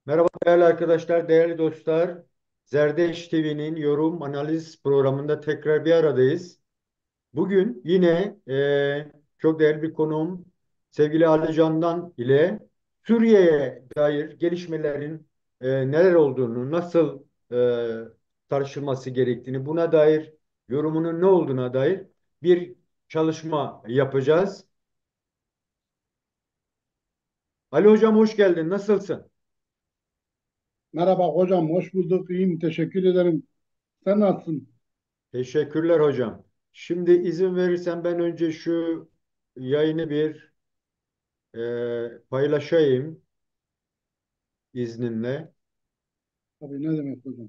Merhaba değerli arkadaşlar, değerli dostlar. Zerdeş TV'nin yorum analiz programında tekrar bir aradayız. Bugün yine çok değerli bir konuğum sevgili Ali Candan ile Suriye'ye dair gelişmelerin neler olduğunu, nasıl tartışılması gerektiğini, buna dair yorumunun ne olduğuna dair bir çalışma yapacağız. Ali Hocam hoş geldin, nasılsın? Merhaba hocam, hoş bulduk. İyiyim, teşekkür ederim. Sen nasılsın? Teşekkürler hocam. Şimdi izin verirsen ben önce şu yayını bir paylaşayım izninle. Tabii ne demek hocam?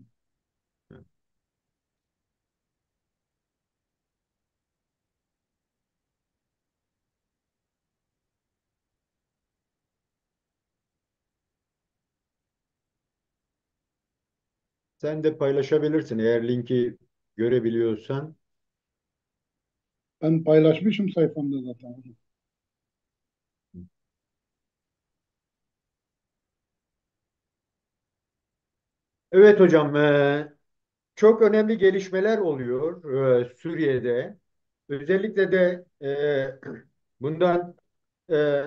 Sen de paylaşabilirsin eğer linki görebiliyorsan. Ben paylaşmışım sayfamda zaten hocam. Evet hocam, çok önemli gelişmeler oluyor Suriye'de. Özellikle de bundan e,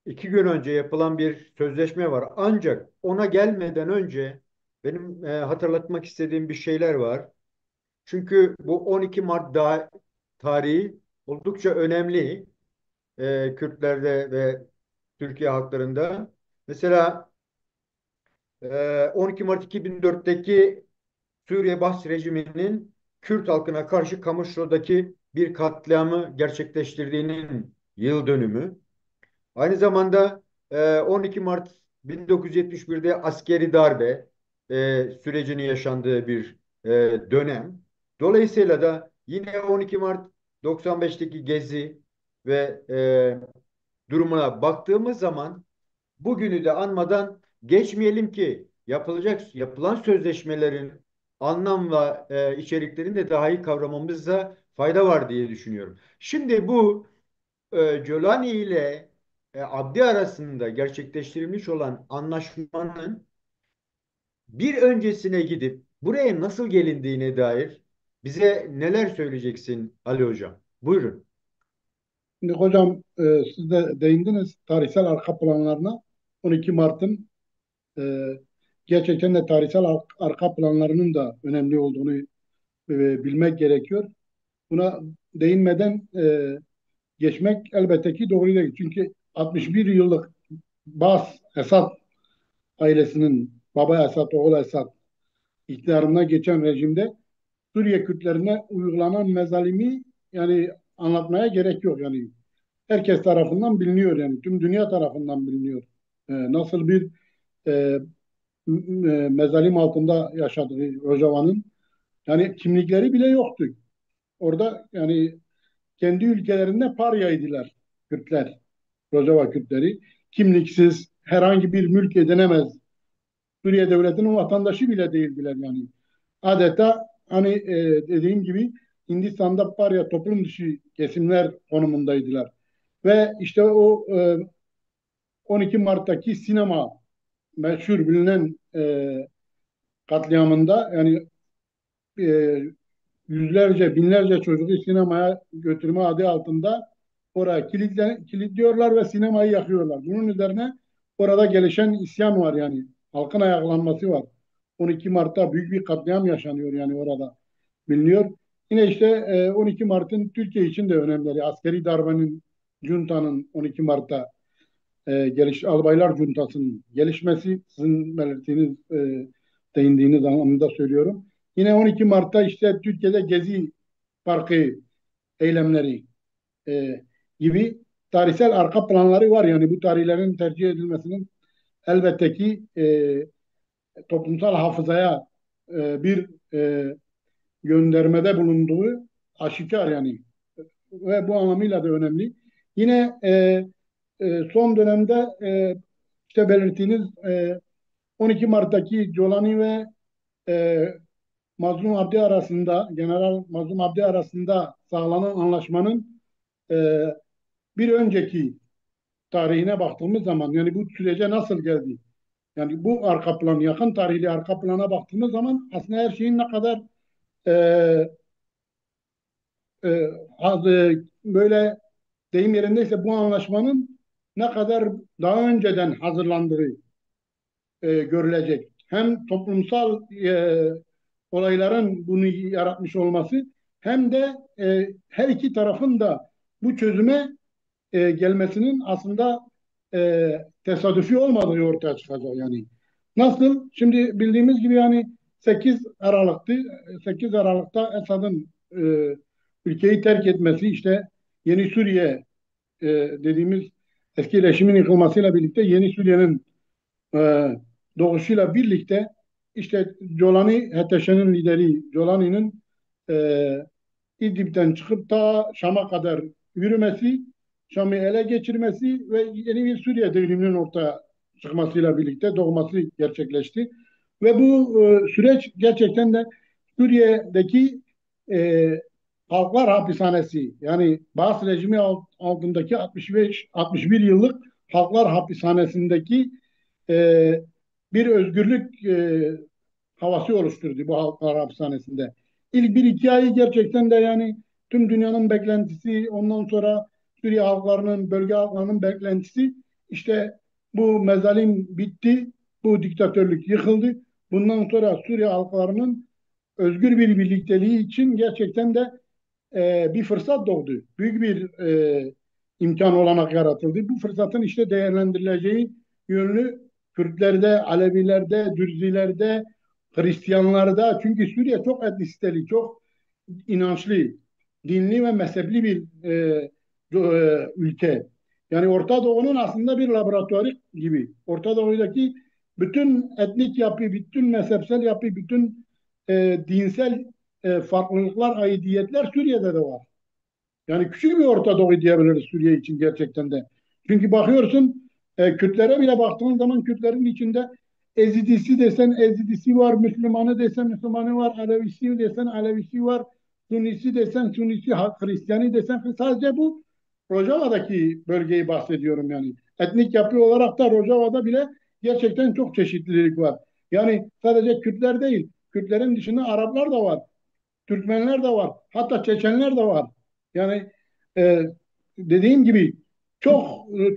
2 gün önce yapılan bir sözleşme var. Ancak ona gelmeden önce benim hatırlatmak istediğim bir şeyler var. Çünkü bu 12 Mart tarihi oldukça önemli Kürtlerde ve Türkiye halklarında. Mesela 12 Mart 2004'teki Suriye Baş rejiminin Kürt halkına karşı Kamışlo'daki bir katliamı gerçekleştirdiğinin yıl dönümü. Aynı zamanda 12 Mart 1971'de askeri darbe sürecinin yaşandığı bir dönem. Dolayısıyla da yine 12 Mart 95'teki gezi ve durumuna baktığımız zaman bugünü de anmadan geçmeyelim ki yapılan sözleşmelerin anlam ve içeriklerini de daha iyi kavramamızda fayda var diye düşünüyorum. Şimdi bu Jolani ile Abdi arasında gerçekleştirilmiş olan anlaşmanın bir öncesine gidip buraya nasıl gelindiğine dair bize neler söyleyeceksin Ali Hocam? Buyurun. Şimdi hocam siz de değindiniz tarihsel arka planlarına. 12 Mart'ın e, gerçekten de tarihsel arka planlarının da önemli olduğunu bilmek gerekiyor. Buna değinmeden geçmek elbette ki doğru değil. Çünkü 61 yıllık Esad ailesinin baba Esad, oğul Esad iktidarına geçen rejimde Suriye Kürtlerine uygulanan mezalimi yani anlatmaya gerek yok. Yani herkes tarafından biliniyor, yani tüm dünya tarafından biliniyor. Nasıl bir e, mezalim altında yaşadığı Rojava'nın, yani kimlikleri bile yoktu. Orada yani kendi ülkelerinde paryaydılar Kürtler, Rojava Kürtleri. Kimliksiz, herhangi bir mülk edinemez, Suriye devletinin vatandaşı bile değildiler yani. Adeta hani dediğim gibi Hindistan'da var ya, toplum dışı kesimler konumundaydılar. Ve işte o 12 Mart'taki sinema, meşhur bilinen katliamında, yani e, yüzlerce, binlerce çocuğu sinemaya götürme adı altında oraya kilitliyorlar ve sinemayı yakıyorlar. Bunun üzerine orada gelişen isyan var yani. Halkın ayaklanması var. 12 Mart'ta büyük bir katliam yaşanıyor yani orada, biliniyor. Yine işte 12 Mart'ın Türkiye için de önemleri. Askeri darbenin, juntanın 12 Mart'ta Albaylar Cuntası'nın gelişmesi, sizin belirttiğiniz, değindiğiniz anlamda söylüyorum. Yine 12 Mart'ta işte Türkiye'de Gezi Parkı eylemleri e, gibi tarihsel arka planları var. Yani bu tarihlerin tercih edilmesinin elbette ki toplumsal hafızaya bir göndermede bulunduğu aşikar yani. Ve bu anlamıyla da önemli. Yine son dönemde işte belirttiğiniz 12 Mart'taki Colani ve e, Mazlum Abdi arasında, General Mazlum Abdi arasında sağlanan anlaşmanın e, bir önceki tarihine baktığımız zaman, yani bu sürece nasıl geldi? Yani bu arka plan, yakın tarihli arka plana baktığımız zaman aslında her şeyin ne kadar e, e, böyle deyim yerindeyse bu anlaşmanın ne kadar daha önceden hazırlandığı görülecek. Hem toplumsal olayların bunu yaratmış olması hem de her iki tarafın da bu çözüme gelmesinin aslında tesadüfi olmadığı ortaya çıkacak yani. Nasıl? Şimdi bildiğimiz gibi yani 8 Aralık'tı. 8 Aralık'ta Esad'ın ülkeyi terk etmesi işte Yeni Suriye dediğimiz eski rejimin yıkılmasıyla birlikte Yeni Suriye'nin e, doğuşuyla birlikte işte Jolani, HTŞ'nin lideri Jolani'nin e, İdlib'den çıkıp ta Şam'a kadar yürümesi, Şam'ı ele geçirmesi ve yeni bir Suriye devriminin ortaya çıkmasıyla birlikte doğması gerçekleşti. Ve bu süreç gerçekten de Suriye'deki e, Halklar Hapishanesi yani Baas rejimi altındaki 65-61 yıllık Halklar Hapishanesi'ndeki e, bir özgürlük havası oluşturdu bu Halklar Hapishanesi'nde. İlk bir iki ayı gerçekten de yani tüm dünyanın beklentisi, ondan sonra Suriye halklarının, bölge halklarının beklentisi işte bu mezalim bitti, bu diktatörlük yıkıldı. Bundan sonra Suriye halklarının özgür bir birlikteliği için gerçekten de bir fırsat doğdu. Büyük bir imkan olanak yaratıldı. Bu fırsatın işte değerlendirileceği yönlü Kürtlerde, Alevilerde, Dürzilerde, Hristiyanlarda çünkü Suriye çok etnisiteli, çok inançlı, dinli ve mezhepli bir ülke. Yani Orta Doğu'nun aslında bir laboratuvarı gibi. Orta Doğu'daki bütün etnik yapı, bütün mezhepsel yapı, bütün dinsel farklılıklar, aidiyetler Suriye'de de var. Yani küçük bir Orta Doğu diyebiliriz Suriye için gerçekten de. Çünkü bakıyorsun Kürtlere bile baktığın zaman Kürtlerin içinde Ezidisi desen Ezidisi var, Müslümanı desen Müslümanı var, Alevisi desen Alevisi var, Sunnisi desen Sunnisi, Hristiyanı desen sadece bu Rojava'daki bölgeyi bahsediyorum yani. Etnik yapı olarak da Rojava'da bile gerçekten çok çeşitlilik var. Yani sadece Kürtler değil, Kürtlerin dışında Araplar da var. Türkmenler de var. Hatta Çeçenler de var. Yani e, dediğim gibi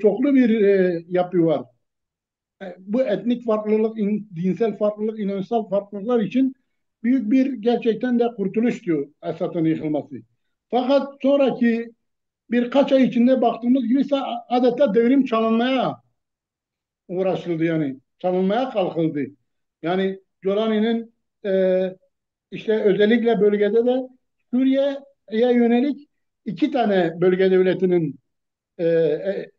çoklu bir yapı var. Bu etnik farklılık, dinsel farklılık, inançsal farklılıklar için büyük bir gerçekten de kurtuluş diyor Esad'ın yıkılması. Fakat sonraki birkaç ay içinde baktığımız gibi adeta devrim çalınmaya uğraşıldı yani. Çalınmaya kalkıldı. Yani Jolani'nin işte özellikle bölgede de Suriye'ye yönelik iki tane bölge devletinin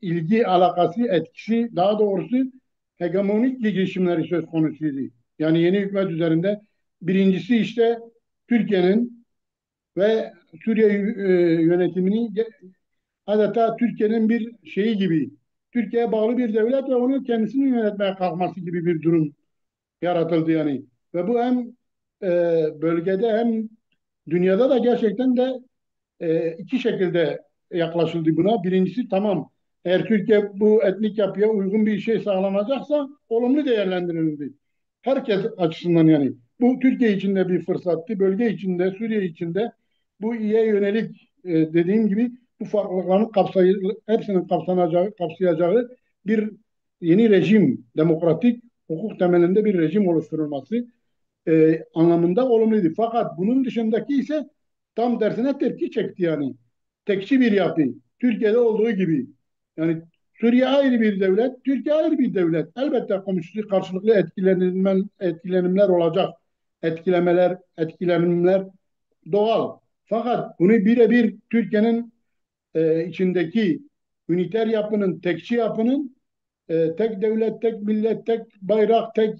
ilgi alakası, etkisi, daha doğrusu hegemonik girişimleri söz konusuydu. Yani yeni hükümet üzerinde birincisi işte Türkiye'nin ve Suriye yönetimini adeta Türkiye'nin bir şeyi gibi, Türkiye'ye bağlı bir devlet ve onu kendisini yönetmeye kalkması gibi bir durum yaratıldı yani. Ve bu hem bölgede hem dünyada da gerçekten de iki şekilde yaklaşıldı buna. Birincisi tamam eğer Türkiye bu etnik yapıya uygun bir şey sağlanacaksa olumlu değerlendirildi. Herkes açısından yani. Bu Türkiye için de bir fırsattı. Bölge içinde, Suriye içinde bu iyiye yönelik dediğim gibi bu farklılıkların hepsinin kapsayacağı bir yeni rejim, demokratik hukuk temelinde bir rejim oluşturulması anlamında olumluydu. Fakat bunun dışındaki ise tam tersine tepki çekti yani. Tekçi bir yapı. Türkiye'de olduğu gibi. Yani Suriye ayrı bir devlet, Türkiye ayrı bir devlet. Elbette komşu karşılıklı etkilenimler olacak. Etkilenimler doğal. Fakat bunu birebir Türkiye'nin içindeki üniter yapının, tekçi yapının tek devlet, tek millet, tek bayrak, tek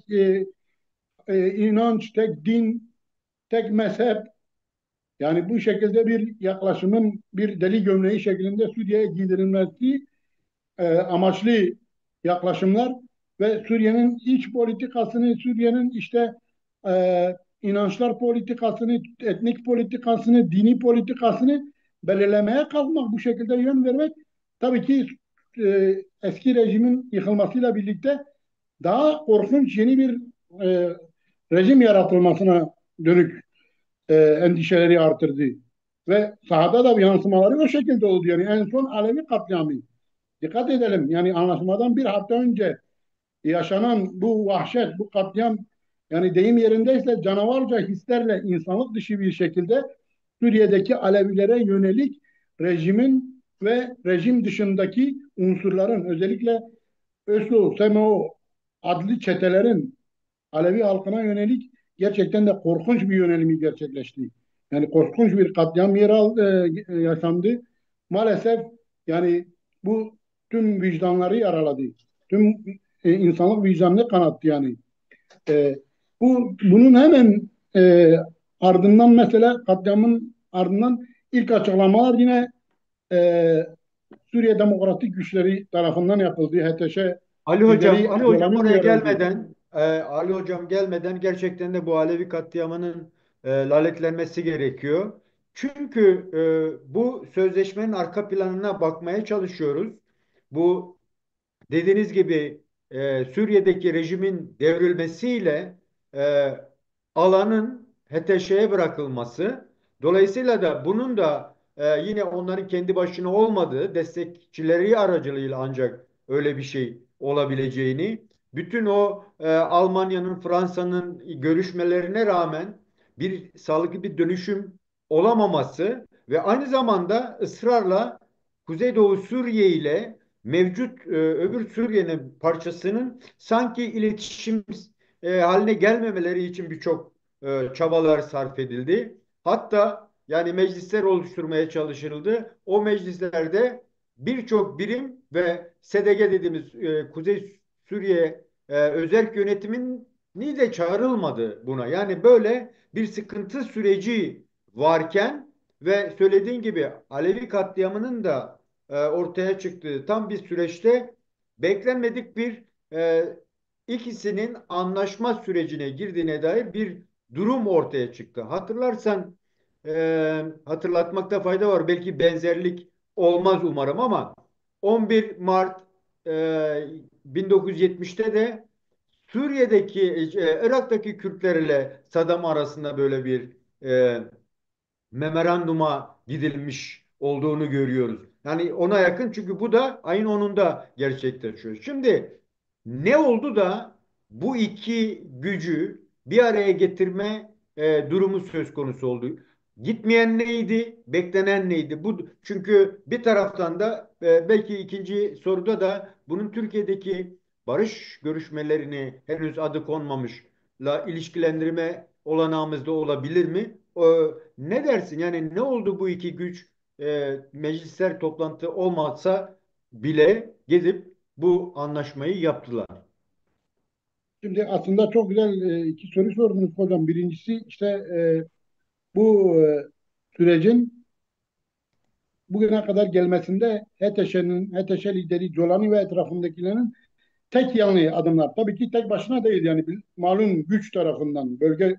inanç, tek din, tek mezhep yani bu şekilde bir yaklaşımın bir deli gömleği şeklinde Suriye'ye giydirilmesi amaçlı yaklaşımlar ve Suriye'nin iç politikasını, Suriye'nin işte e, inançlar politikasını, etnik politikasını, dini politikasını belirlemeye kalkmak, bu şekilde yön vermek tabii ki eski rejimin yıkılmasıyla birlikte daha korkunç yeni bir e, rejim yaratılmasına dönük endişeleri artırdı. Ve sahada da bir yansımaları o şekilde oldu. Yani en son Alevi katliamı. Dikkat edelim, yani anlaşmadan bir hafta önce yaşanan bu vahşet, bu katliam, yani deyim yerindeyse canavarca hislerle insanlık dışı bir şekilde Suriye'deki Alevilere yönelik rejimin ve rejim dışındaki unsurların, özellikle ÖSO, SEMO adlı çetelerin Alevi halkına yönelik gerçekten de korkunç bir yönelimi gerçekleşti. Yani korkunç bir katliam yaşandı. Maalesef yani bu tüm vicdanları yaraladı. Tüm insanlık vicdanını kanattı yani. E, bunun hemen ardından, mesela katliamın ardından ilk açıklamalar yine e, Suriye Demokratik Güçleri tarafından yapıldı. HTŞ lideri Ali hocam Jolani oraya uyarıldı. gelmeden, Ali hocam gelmeden gerçekten de bu Alevi katliamının lanetlenmesi gerekiyor. Çünkü bu sözleşmenin arka planına bakmaya çalışıyoruz. Bu dediğiniz gibi Suriye'deki rejimin devrilmesiyle e, alanın HTŞ'ye bırakılması, dolayısıyla da bunun da yine onların kendi başına olmadığı destekçileri aracılığıyla ancak öyle bir şey olabileceğini, bütün o Almanya'nın, Fransa'nın görüşmelerine rağmen bir sağlıklı bir dönüşüm olamaması ve aynı zamanda ısrarla Kuzeydoğu Suriye ile mevcut öbür Suriye'nin parçasının sanki iletişim haline gelmemeleri için birçok çabalar sarf edildi. Hatta yani meclisler oluşturmaya çalışıldı. O meclislerde birçok birim ve SDG dediğimiz Kuzey Suriye özerk yönetimin ni de çağrılmadı buna. Yani böyle bir sıkıntı süreci varken ve söylediğin gibi Alevi katliamının da ortaya çıktığı tam bir süreçte beklenmedik bir e, ikisinin anlaşma sürecine girdiğine dair bir durum ortaya çıktı. Hatırlarsan hatırlatmakta fayda var. Belki benzerlik olmaz umarım ama 11 Mart 1970'te de Suriye'deki, Irak'taki Kürtlerle Saddam arasında böyle bir e, memoranduma gidilmiş olduğunu görüyoruz. Yani ona yakın, çünkü bu da ayın 10'unda gerçekleşiyor. Şimdi ne oldu da bu iki gücü bir araya getirme durumu söz konusu oldu? Gitmeyen neydi? Beklenen neydi? Bu çünkü bir taraftan da belki ikinci soruda da bunun Türkiye'deki barış görüşmelerini henüz adı konmamışla ilişkilendirme olanağımız da olabilir mi? Ne dersin? Yani ne oldu bu iki güç meclisler toplantı olmazsa bile gidip bu anlaşmayı yaptılar? Şimdi aslında çok güzel iki soru sordunuz hocam. Birincisi işte bu sürecin bugüne kadar gelmesinde HTŞ lideri Colani ve etrafındakilerin tek yanlı adımlar. Tabii ki tek başına değil, yani bir malum güç tarafından, bölge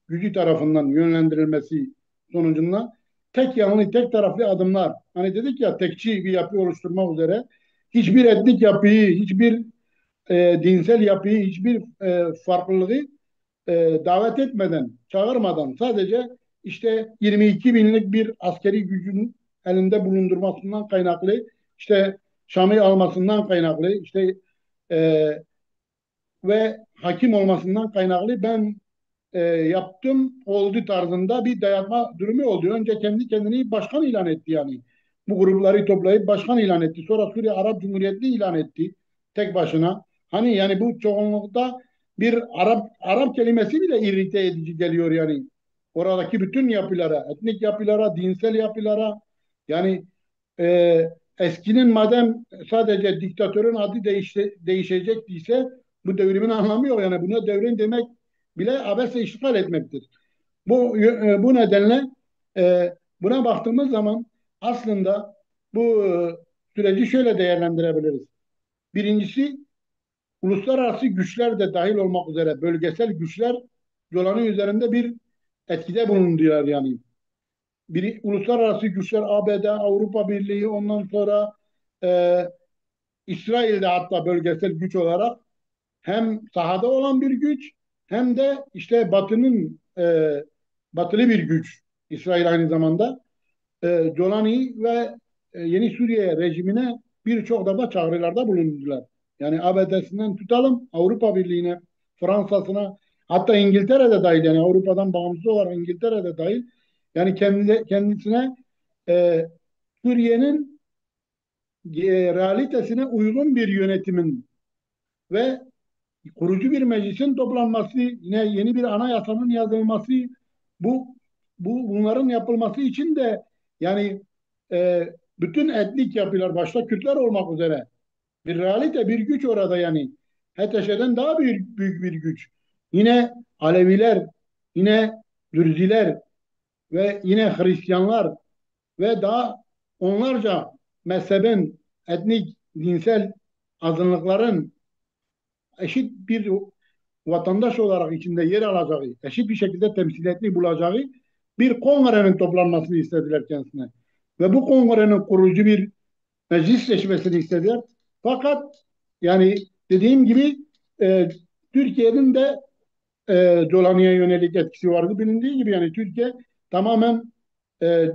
gücü tarafından yönlendirilmesi sonucunda tek yanlı, tek taraflı adımlar. Hani dedik ya, tekçi bir yapı oluşturmak üzere hiçbir etnik yapıyı, hiçbir dinsel yapıyı, hiçbir farklılığı davet etmeden, çağırmadan sadece işte 22 binlik bir askeri gücün elinde bulundurmasından kaynaklı, işte Şam'ı almasından kaynaklı, işte e, ve hakim olmasından kaynaklı ben yaptım oldu tarzında bir dayatma durumu oldu. Önce kendi kendini başkan ilan etti yani. Bu grupları toplayıp başkan ilan etti. Sonra Suriye Arap Cumhuriyeti ilan etti tek başına. Hani yani bu çoğunlukta bir Arap kelimesi bile irite edici geliyor yani. Oradaki bütün yapılara, etnik yapılara, dinsel yapılara, yani e, eskinin madem sadece diktatörün adı değişecektiyse bu devrimin anlamı yok. Yani buna devrim demek bile abesle işgal etmektir. Bu nedenle buna baktığımız zaman aslında bu süreci şöyle değerlendirebiliriz. Birincisi, uluslararası güçler de dahil olmak üzere bölgesel güçler Golan'ın üzerinde bir etkide bulundular yani. Uluslararası güçler ABD, Avrupa Birliği, ondan sonra e, İsrail'de hatta bölgesel güç olarak hem sahada olan bir güç hem de işte batılı bir güç. İsrail aynı zamanda Golani ve Yeni Suriye rejimine birçok defa çağrılarda bulundular. Yani ABD'sinden tutalım Avrupa Birliği'ne, Fransa'sına, hatta İngiltere'de dahil, yani Avrupa'dan bağımsız olarak İngiltere'de dahil, yani kendisine e, Suriye'nin realitesine uygun bir yönetimin ve kurucu bir meclisin toplanması, yine yeni bir anayasanın yazılması, bu bunların yapılması için de yani e, bütün etnik yapılar başta Kürtler olmak üzere bir realite, bir güç orada yani. HTŞ'den daha büyük bir güç. Yine Aleviler, yine Dürziler ve yine Hristiyanlar ve daha onlarca mezhebin, etnik, dinsel azınlıkların eşit bir vatandaş olarak içinde yer alacağı, eşit bir şekilde temsiliyetini bulacağı bir kongrenin toplanmasını istediler kendisine. Ve bu kongrenin kurucu bir meclis seçmesini istediler. Fakat yani dediğim gibi e, Türkiye'nin de Dolani'ye yönelik etkisi vardı. Bilindiği gibi yani Türkiye tamamen e,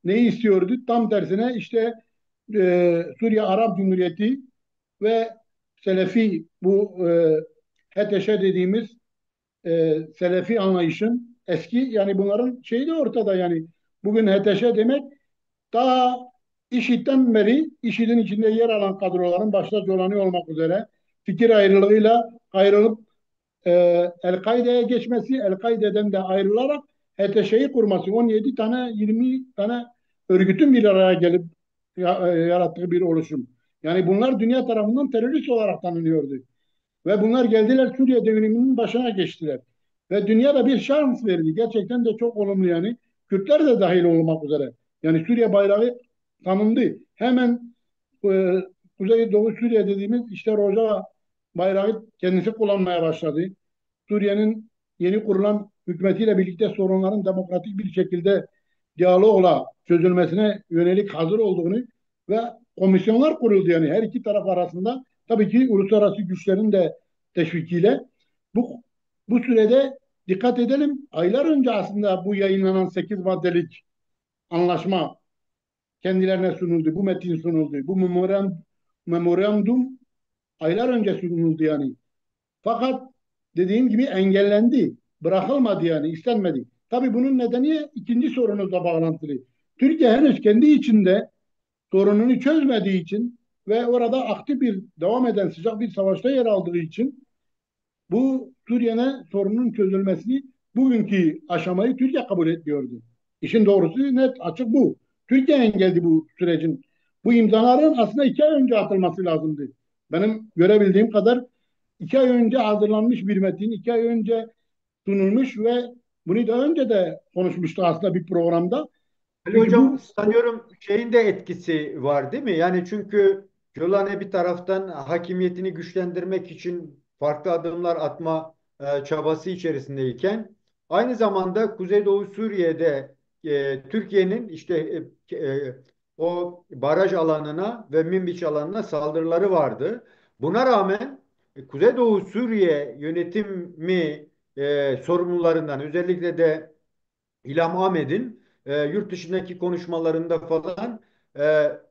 neyi istiyordu? Tam tersine işte Suriye Arap Cumhuriyeti ve Selefi bu HTŞ dediğimiz Selefi anlayışın eski, yani bunların şeyi de ortada yani. Bugün HTŞ demek daha IŞİD'den beri IŞİD'in içinde yer alan kadroların başta Golani olmak üzere fikir ayrılığıyla ayrılıp e, El-Kaide'ye geçmesi, El-Kaide'den de ayrılarak HTŞ'yi kurması, 17 tane 20 tane örgütün bir araya gelip yarattığı bir oluşum. Yani bunlar dünya tarafından terörist olarak tanınıyordu. Ve bunlar geldiler Suriye devriminin başına geçtiler. Ve dünya da bir şans verdi. Gerçekten de çok olumlu yani. Kürtler de dahil olmak üzere. Yani Suriye bayrağı tanındı. Hemen e, Kuzeydoğu Suriye dediğimiz işte Roja bayrağı kendisi kullanmaya başladı. Suriye'nin yeni kurulan hükümetiyle birlikte sorunların demokratik bir şekilde diyalogla çözülmesine yönelik hazır olduğunu ve komisyonlar kuruldu yani her iki taraf arasında, tabii ki uluslararası güçlerin de teşvikiyle. Bu, bu sürede dikkat edelim, aylar önce aslında bu yayınlanan 8 maddelik anlaşma kendilerine sunuldu. Bu metin sunuldu. Bu memorandum aylar önce sunuldu yani. Fakat dediğim gibi engellendi. Bırakılmadı yani, istenmedi. Tabii bunun nedeni ikinci sorunuzla bağlantılı. Türkiye henüz kendi içinde sorununu çözmediği için ve orada aktif bir devam eden sıcak bir savaşta yer aldığı için bu Suriye'ne sorunun çözülmesini, bugünkü aşamayı Türkiye kabul etmiyordu. İşin doğrusu net açık bu. Türkiye engeldi bu sürecin. Bu imzaların aslında 2 ay önce atılması lazımdı. Benim görebildiğim kadar 2 ay önce hazırlanmış bir metin, 2 ay önce sunulmuş ve bunu daha önce de konuşmuştuk aslında bir programda. Ali Çünkü Hocam bu sanıyorum şeyin de etkisi var değil mi? Yani çünkü Gülhane bir taraftan hakimiyetini güçlendirmek için farklı adımlar atma çabası içerisindeyken aynı zamanda Kuzeydoğu Suriye'de Türkiye'nin işte o baraj alanına ve Minbiç alanına saldırıları vardı. Buna rağmen Kuzeydoğu Suriye yönetimi sorumlularından özellikle de İlham Ahmet'in yurt dışındaki konuşmalarında falan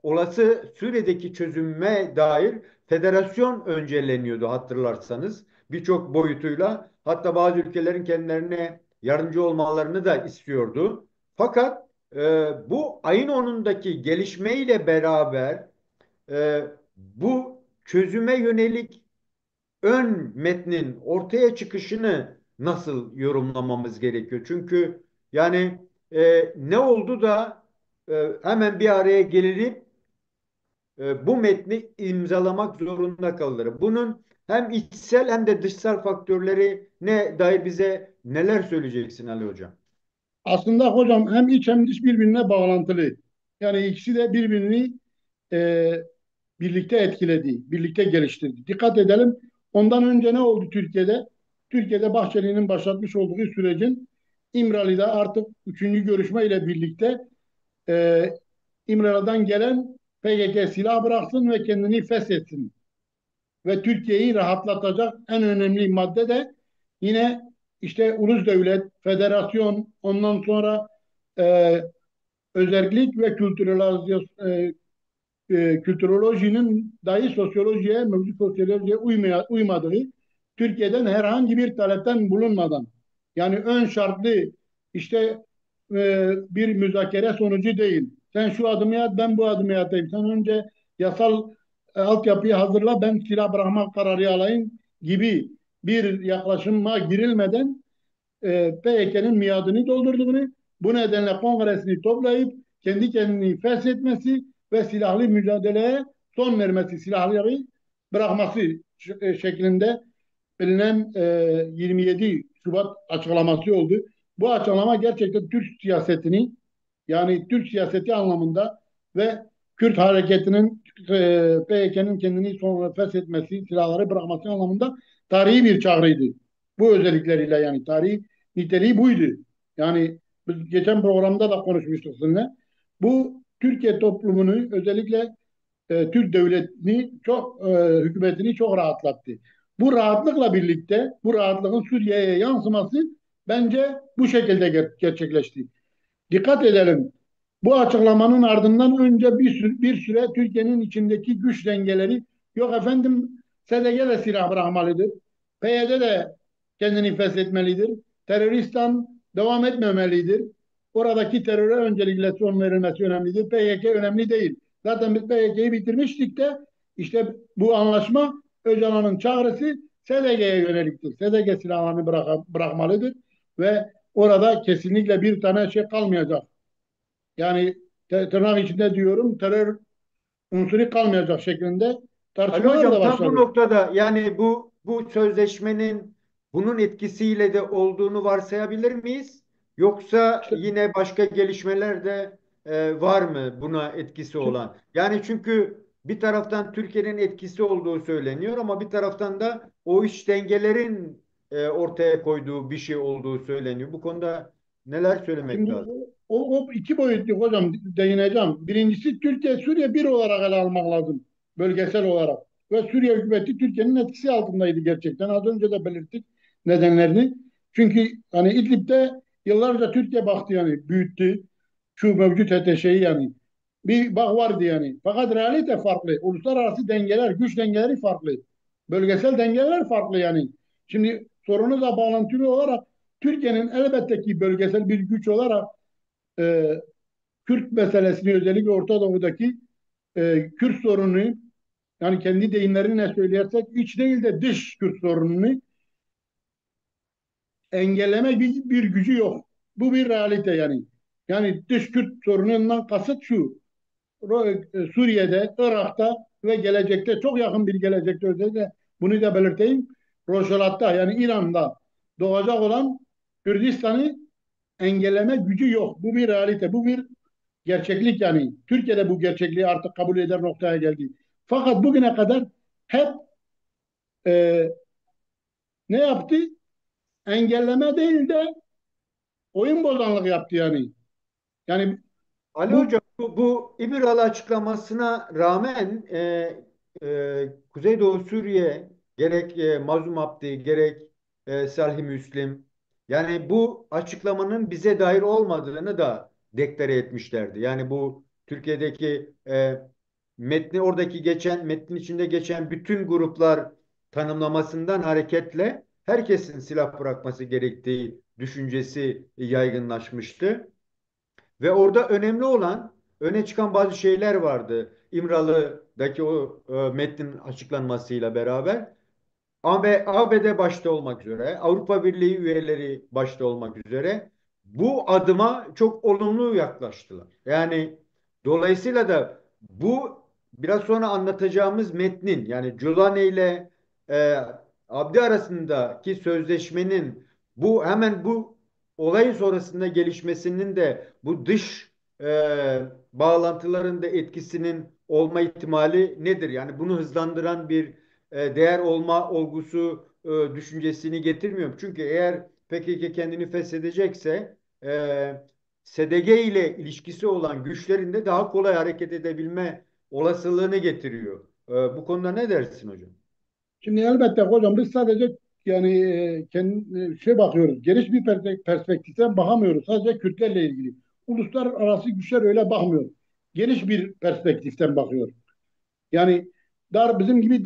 olası Suriye'deki çözüme dair federasyon öncelleniyordu hatırlarsanız birçok boyutuyla. Hatta bazı ülkelerin kendilerine yardımcı olmalarını da istiyordu. Fakat bu ayın 10'undaki gelişmeyle beraber bu çözüme yönelik ön metnin ortaya çıkışını nasıl yorumlamamız gerekiyor? Çünkü yani ne oldu da hemen bir araya gelinip bu metni imzalamak zorunda kalır. Bunun hem içsel hem de dışsal faktörleri ne dair bize neler söyleyeceksin Ali Hocam? aslında hocam hem iç hem dış birbirine bağlantılı. Yani ikisi de birbirini e, birlikte etkiledi, birlikte geliştirdi. Dikkat edelim. Ondan önce ne oldu Türkiye'de? Türkiye'de Bahçeli'nin başlatmış olduğu sürecin İmralı'da artık üçüncü görüşme ile birlikte e, İmralı'dan gelen PKK silah bıraksın ve kendini feshetsin ve Türkiye'yi rahatlatacak en önemli madde de yine işte ulus devlet, federasyon, ondan sonra e, özellik ve kültürolojinin dahi sosyolojiye, mevcut sosyolojiye uymadığı, Türkiye'den herhangi bir talepten bulunmadan, yani ön şartlı işte bir müzakere sonucu değil. Sen şu adımı at, ben bu adımı atayım. Sen önce yasal altyapıyı hazırla, ben silah bırakma kararı alayım gibi bir yaklaşıma girilmeden PYK'nın miadını doldurduğunu, bu nedenle kongresini toplayıp kendi kendini feshetmesi ve silahlı mücadeleye son vermesi, silahları bırakması şeklinde bilinen 27 Şubat açıklaması oldu. Bu açıklama gerçekten Türk siyasetini, yani Türk siyaseti anlamında ve Kürt hareketinin PYK'nın kendini sonra feshetmesi, silahları bırakması anlamında tarihi bir çağrıydı. Bu özellikleriyle, yani tarihi niteliği buydu. Yani biz geçen programda da konuşmuştuk sizinle. Bu Türkiye toplumunu, özellikle Türk devletini hükümetini çok rahatlattı. Bu rahatlıkla birlikte bu rahatlığın Suriye'ye yansıması bence bu şekilde gerçekleşti. Dikkat edelim. Bu açıklamanın ardından önce bir süre Türkiye'nin içindeki güç dengeleri, yok efendim SDG de silah bırakmalıdır. PYD de kendini feshetmelidir. Teröristan devam etmemelidir. Oradaki teröre öncelikle son verilmesi önemlidir. PYK önemli değil. Zaten biz PYK'yi bitirmiştik de işte bu anlaşma, Öcalan'ın çağrısı SDG'ye yöneliktir. SDG silahlarını bırakmalıdır ve orada kesinlikle bir tane şey kalmayacak. Yani tırnak içinde diyorum, terör unsuru kalmayacak şeklinde Ali tartışmalar da Hocam tam bu başladı. noktada yani bu sözleşmenin bunun etkisiyle de olduğunu varsayabilir miyiz? Yoksa İşte yine başka gelişmeler de var mı buna etkisi olan? Yani çünkü bir taraftan Türkiye'nin etkisi olduğu söyleniyor ama bir taraftan da o iç dengelerin ortaya koyduğu bir şey olduğu söyleniyor. Bu konuda neler söylemek Şimdi lazım? o iki boyutlu hocam, değineceğim. Birincisi, Türkiye Suriye bir olarak ele almak lazım. Bölgesel olarak. Ve Suriye hükümeti Türkiye'nin etkisi altındaydı gerçekten. Az önce de belirttik nedenlerini. Çünkü hani İdlib'de yıllarca Türkiye baktı, yani büyüttü. Şu mevcut HTŞ'yi yani. Bir bak vardı yani. Fakat realite farklı. Uluslararası dengeler, güç dengeleri farklı. Bölgesel dengeler farklı yani. Şimdi sorunuzla bağlantılı olarak Türkiye'nin elbette ki bölgesel bir güç olarak e, Kürt meselesini, özellikle Orta Doğu'daki Kürt sorununu, yani kendi deyimlerine söylersek iç değil de dış Kürt sorununu engelleme bir gücü yok. Bu bir realite yani. Yani dış Kürt sorunundan kasıt şu: Suriye'de, Irak'ta ve gelecekte, çok yakın bir gelecekte, özellikle bunu da belirteyim, Rojava'da, yani İran'da doğacak olan Kürdistan'ı engelleme gücü yok. Bu bir realite, bu bir gerçeklik yani. Türkiye'de bu gerçekliği artık kabul eder noktaya geldi. Fakat bugüne kadar hep e, ne yaptı? Engelleme değil de oyun bozanlık yaptı yani. Yani Ali Hocam bu bu İmralı açıklamasına rağmen Kuzeydoğu Suriye gerek Mazlum Abdi gerek Salih Müslim yani bu açıklamanın bize dair olmadığını da deklare etmişlerdi. Yani bu Türkiye'deki metnin içinde geçen bütün gruplar tanımlamasından hareketle herkesin silah bırakması gerektiği düşüncesi yaygınlaşmıştı. Ve orada önemli olan öne çıkan bazı şeyler vardı. İmralı'daki o metnin açıklanmasıyla beraber. ABD başta olmak üzere, Avrupa Birliği üyeleri başta olmak üzere bu adıma çok olumlu yaklaştılar. Yani dolayısıyla da bu biraz sonra anlatacağımız metnin yani Culane ile e, Abdi arasındaki sözleşmenin hemen bu olayın sonrasında gelişmesinin de bu dış bağlantıların da etkisinin olma ihtimali nedir? Yani bunu hızlandıran bir değer olma olgusu düşüncesini getirmiyorum. Çünkü eğer PKK kendini feshedecekse SDG ile ilişkisi olan güçlerin de daha kolay hareket edebilme olasılığını getiriyor. Bu konuda ne dersin hocam? Şimdi elbette hocam biz sadece yani şey bakıyoruz. Geniş bir perspektiften bakamıyoruz. Sadece Kürtlerle ilgili. Uluslararası güçler öyle bakmıyor. Geniş bir perspektiften bakıyor. Yani bizim gibi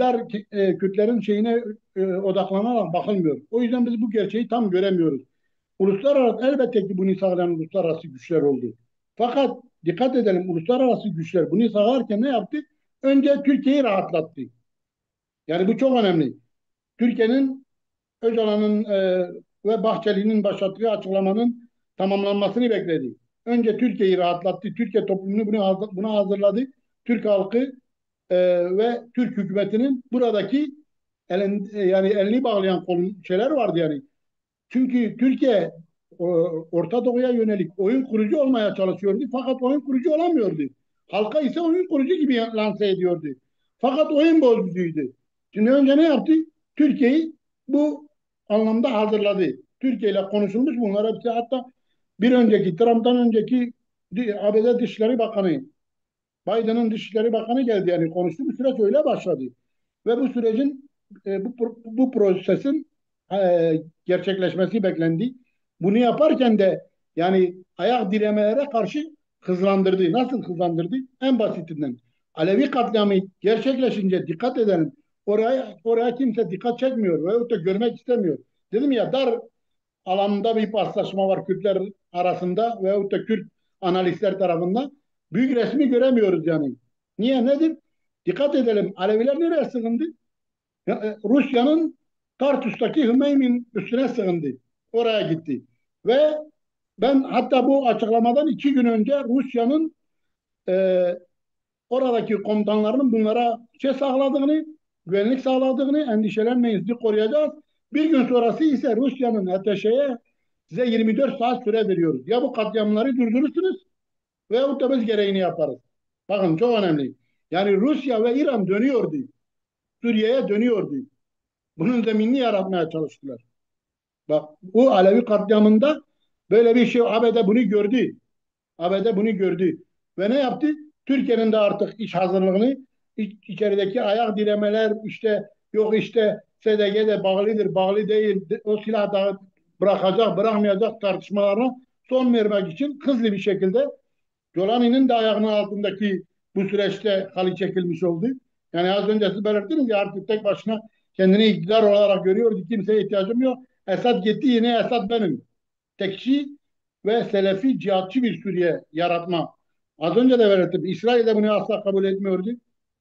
Kürtlerin şeyine odaklanarak bakılmıyor. O yüzden biz bu gerçeği tam göremiyoruz. Uluslararası elbette ki bunu sağlayan uluslararası güçler oldu. Fakat dikkat edelim uluslararası güçler bunu sağlarken ne yaptı? Önce Türkiye'yi rahatlattı. Yani bu çok önemli. Türkiye'nin Öcalan'ın ve Bahçeli'nin başlattığı açıklamanın tamamlanmasını bekledi. Önce Türkiye'yi rahatlattı. Türkiye toplumunu buna hazırladı. Türk halkı e, ve Türk hükümetinin buradaki yani elini bağlayan şeyler vardı yani. Çünkü Türkiye Orta Doğu'ya yönelik oyun kurucu olmaya çalışıyordu. Fakat oyun kurucu olamıyordu. Halka ise oyun kurucu gibi lanse ediyordu. Fakat oyun bozucuydu. Şimdi önce ne yaptı? Türkiye'yi bu anlamda hazırladı. Türkiye ile konuşulmuş bunlar hepsi, hatta bir önceki Trump'tan önceki ABD Dışişleri Bakanı, Biden'ın Dışişleri Bakanı geldi, yani konuştu. Bu süreç öyle başladı. Ve bu sürecin bu prosesin gerçekleşmesi beklendi. Bunu yaparken de yani ayak diremelere karşı hızlandırdı. Nasıl hızlandırdı? En basitinden. Alevi katliamı gerçekleşince dikkat edelim. Oraya kimse dikkat çekmiyor veyahut da görmek istemiyor. Dedim ya, dar alanda bir paslaşma var Kürtler arasında veyahut da Kürt analistler tarafından. Büyük resmi göremiyoruz yani. Niye? Nedir? Dikkat edelim. Aleviler nereye sığındı? Rusya'nın Tartus'taki Hümeymi'nin üstüne sığındı. Oraya gitti. Ve ben hatta bu açıklamadan 2 gün önce Rusya'nın e, oradaki komutanlarının bunlara şey sağladığını, güvenlik sağladığını, endişelenmeyin sizi koruyacağız. Bir gün sonrası ise Rusya'nın ateşeye size 24 saat süre veriyoruz. Ya bu katliamları durdurursunuz veyahut da biz gereğini yaparız. Bakın çok önemli. Yani Rusya ve İran dönüyordu. Suriye'ye dönüyordu. Bunun zeminini yaratmaya çalıştılar. Bak, bu Alevi katliamında böyle bir şey ABD bunu gördü. ABD bunu gördü. Ve ne yaptı? Türkiye'nin de artık iç hazırlığını, içerideki ayak dilemeler, işte yok işte SDG'de bağlıdır, bağlı değil, o silah da bırakacak, bırakmayacak tartışmalarına son vermek için hızlı bir şekilde Jolani'nin de ayağının altındaki bu süreçte halı çekilmiş oldu. Yani az önce siz belirttiniz ya, artık tek başına kendini iktidar olarak görüyordu. Kimseye ihtiyacım yok. Esad gitti, yine Esad benim. Tekçi ve Selefi cihatçı bir Suriye yaratma. Az önce de belirttim. İsrail de bunu asla kabul etmiyordu.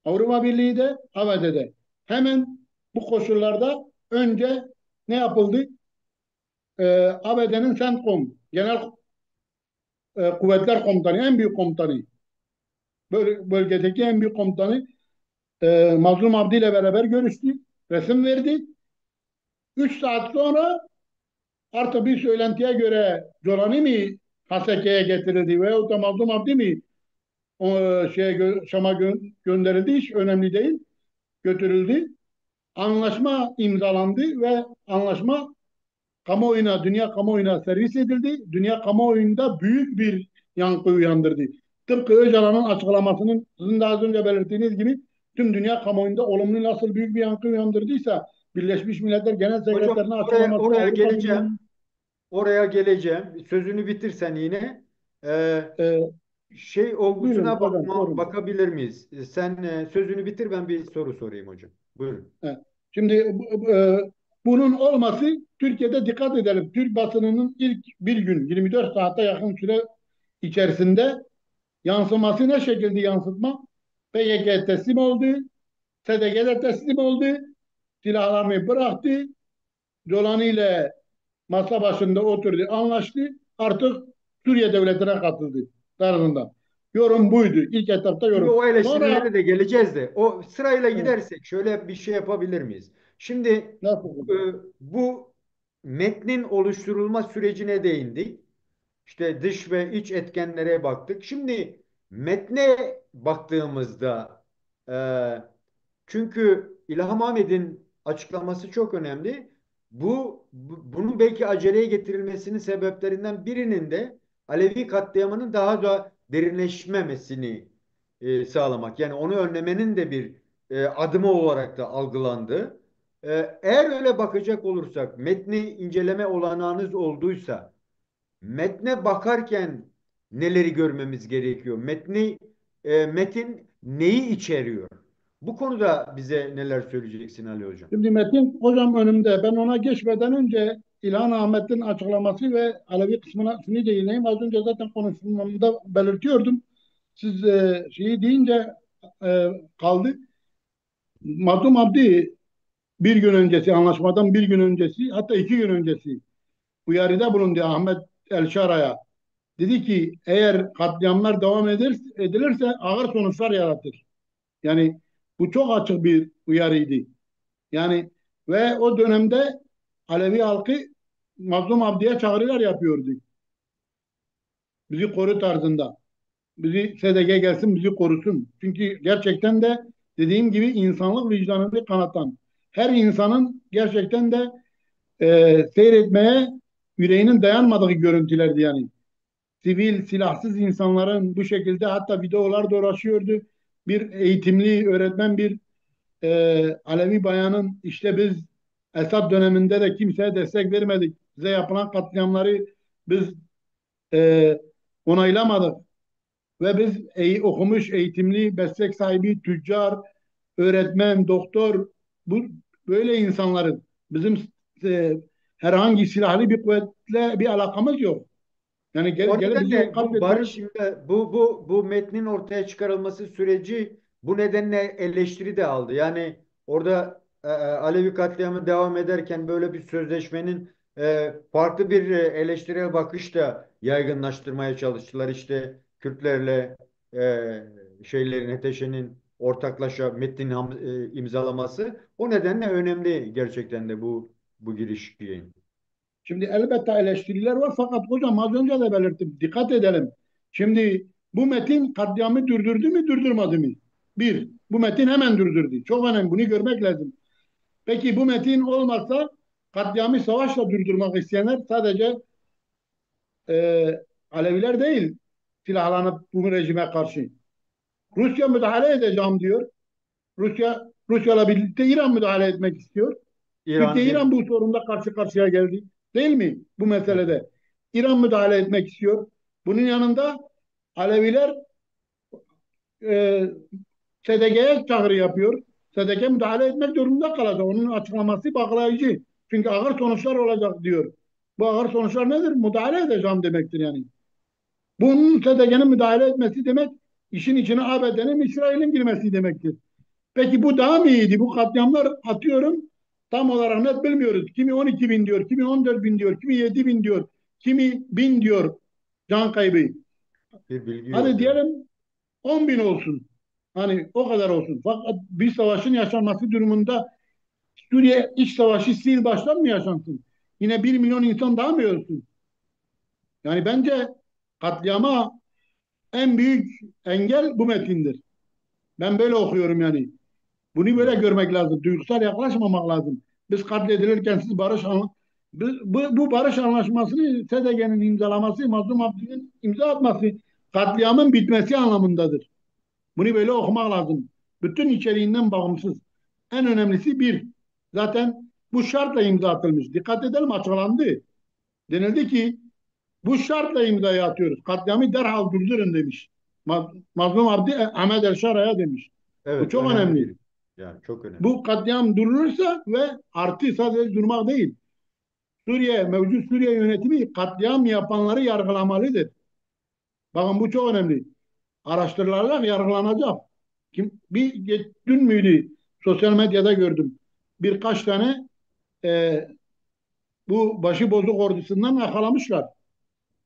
Avrupa Birliği de, ABD'de. Hemen bu koşullarda önce ne yapıldı? ABD'nin CENTCOM, Genel Kuvvetler Komutanı, en büyük komutanı, bölgedeki en büyük komutanı Mazlum Abdi ile beraber görüştü. Resim verdi. 3 saat sonra artık bir söylentiye göre Colani mi Haseke'ye getirildi veyahut da Mazlum Abdi mi o Şam'a gönderildi, hiç önemli değil. Götürüldü. Anlaşma imzalandı ve anlaşma kamuoyuna, dünya kamuoyuna servis edildi. Dünya kamuoyunda büyük bir yankı uyandırdı. Tıpkı Öcalan'ın açıklamasının sizin de az önce belirttiğiniz gibi tüm dünya kamuoyunda olumlu nasıl büyük bir yankı uyandırdıysa, Birleşmiş Milletler Genel Hocam Sekreterinin oraya, açıklaması, oraya Avrupa geleceğim. Birliği'nin Oraya geleceğim. Sözünü bitirsen yine. Ee, e, Şey buyurun olgusuna hocam, sorun. bakabilir miyiz? Sen sözünü bitir, ben bir soru sorayım hocam. Buyurun. Evet. Şimdi bunun olması, Türkiye'de dikkat edelim. Türk basınının ilk bir gün 24 saate yakın süre içerisinde yansıması ne şekilde yansıtma? PYK teslim oldu, SDG'de teslim oldu, silahlarını bıraktı, Jolani ile masa başında oturdu, anlaştı. Artık Suriye devletine katıldı tarzında. Yorum buydu. İlk etapta Şimdi yorum. o Sonra eleştirilere de geleceğiz de o sırayla evet, gidersek şöyle bir şey yapabilir miyiz? Şimdi nasıl e, hocam? bu metnin oluşturulma sürecine değindik. İşte dış ve iç etkenlere baktık. Şimdi metne baktığımızda e, çünkü İlham Ahmet'in açıklaması çok önemli. Bunun belki aceleye getirilmesinin sebeplerinden birinin de Alevi katliamının daha da derinleşmemesini sağlamak. Yani onu önlemenin de bir adımı olarak da algılandı. Eğer öyle bakacak olursak, metni inceleme olanağınız olduysa, metne bakarken neleri görmemiz gerekiyor? Metin neyi içeriyor? Bu konuda bize neler söyleyeceksin Ali Hocam? Şimdi metin hocam önümde. Ben ona geçmeden önce İlhan Ahmet'in açıklaması ve Alevi kısmına şunu değineyim. Az önce zaten konuşmamda belirtiyordum. Siz şeyi deyince e, kaldı. Mazlum Abdi bir gün öncesi, anlaşmadan bir gün öncesi, hatta 2 gün öncesi uyarıda bulundu Ahmet Elşara'ya. Dedi ki eğer katliamlar devam edilirse ağır sonuçlar yaratır. Yani bu çok açık bir uyarıydı. Yani ve o dönemde Alevi halkı Mazlum Abdi'ye çağrılar yapıyordu. Bizi koru tarzında. Bizi SDG gelsin bizi korusun. Çünkü gerçekten de dediğim gibi insanlık vicdanını kanatan, her insanın gerçekten de seyretmeye yüreğinin dayanmadığı görüntülerdi yani. Sivil, silahsız insanların bu şekilde hatta videolar dolaşıyordu. Bir eğitimli öğretmen bir Alevi bayanın işte biz Esad döneminde de kimseye destek vermedik. Bize yapılan katliamları biz e, onaylamadık. Ve biz okumuş, eğitimli, meslek sahibi, tüccar, öğretmen, doktor bu böyle insanların bizim e, herhangi silahlı bir kuvvetle bir alakamız yok. Yani O gelip bizi nedenle bu katletmeye. barış bu metnin ortaya çıkarılması süreci bu nedenle eleştiri de aldı. Yani orada Alevi katliamı devam ederken böyle bir sözleşmenin farklı bir eleştirel bakış da yaygınlaştırmaya çalıştılar. İşte Kürtlerle HTŞ'nin ortaklaşa metnin imzalaması. O nedenle önemli gerçekten de bu girişi. Şimdi elbette eleştiriler var fakat hocam az önce de belirttim. Dikkat edelim. Şimdi bu metin katliamı durdurdu mu durdurmadı mı? Bir, bu metin hemen durdurdu. Çok önemli bunu görmek lazım. Peki bu metin olmazsa katliamı savaşla durdurmak isteyenler sadece e, Aleviler değil silahlanıp bu rejime karşı. Rusya müdahale edeceğim diyor. Rusya'la birlikte İran müdahale etmek istiyor. İran Türkiye-İran bir bu sorunda karşı karşıya geldi. Değil mi bu evet, meselede? İran müdahale etmek istiyor. Bunun yanında Aleviler e, SDG'ye çağrı yapıyor. SDG müdahale etmek durumunda kalacak. Onun açıklaması bağlayıcı. Çünkü ağır sonuçlar olacak diyor. Bu ağır sonuçlar nedir? Müdahale edeceğim demektir yani. Bunun SDG'nin müdahale etmesi demek işin içine ABD'nin İsrail'in girmesi demektir. Peki bu daha mı iyiydi? Bu katliamlar atıyorum tam olarak net bilmiyoruz. Kimi 12 bin diyor, kimi 14 bin diyor, kimi 7 bin diyor, kimi bin diyor can kaybı. bir bilgi Hadi yok. Evet. diyelim 10 bin olsun. Hani o kadar olsun. Fakat bir savaşın yaşanması durumunda Suriye iç savaşı sil baştan mı yaşansın? Yine 1 milyon insan daha mı ölsün? Yani bence katliama en büyük engel bu metindir. Ben böyle okuyorum yani. Bunu böyle Evet. görmek lazım. Duygusal yaklaşmamak lazım. Biz katledilirken siz bu barış anlaşmasını SDG'nin imzalaması, Mazlum Abdi'nin imza atması katliamın bitmesi anlamındadır. Bunu böyle okumak lazım. Bütün içeriğinden bağımsız. En önemlisi bir. Zaten bu şartla imza atılmış. Dikkat edelim açıklandı. Denildi ki bu şartla imzayı atıyoruz. Katliamı derhal durdurun demiş. Mazlum Abdi Ahmet Elşara'ya demiş. Bu Evet, çok önemli önemli. bir. Yani çok önemli. Bu katliam durulursa ve artı sadece durmak değil. Mevcut Suriye yönetimi katliam yapanları yargılamalıdır. Bakın bu çok önemli. Araştırılacak, yargılanacak. Dün müydü? Sosyal medyada gördüm. Birkaç tane e, bu başıbozuk ordusundan yakalamışlar.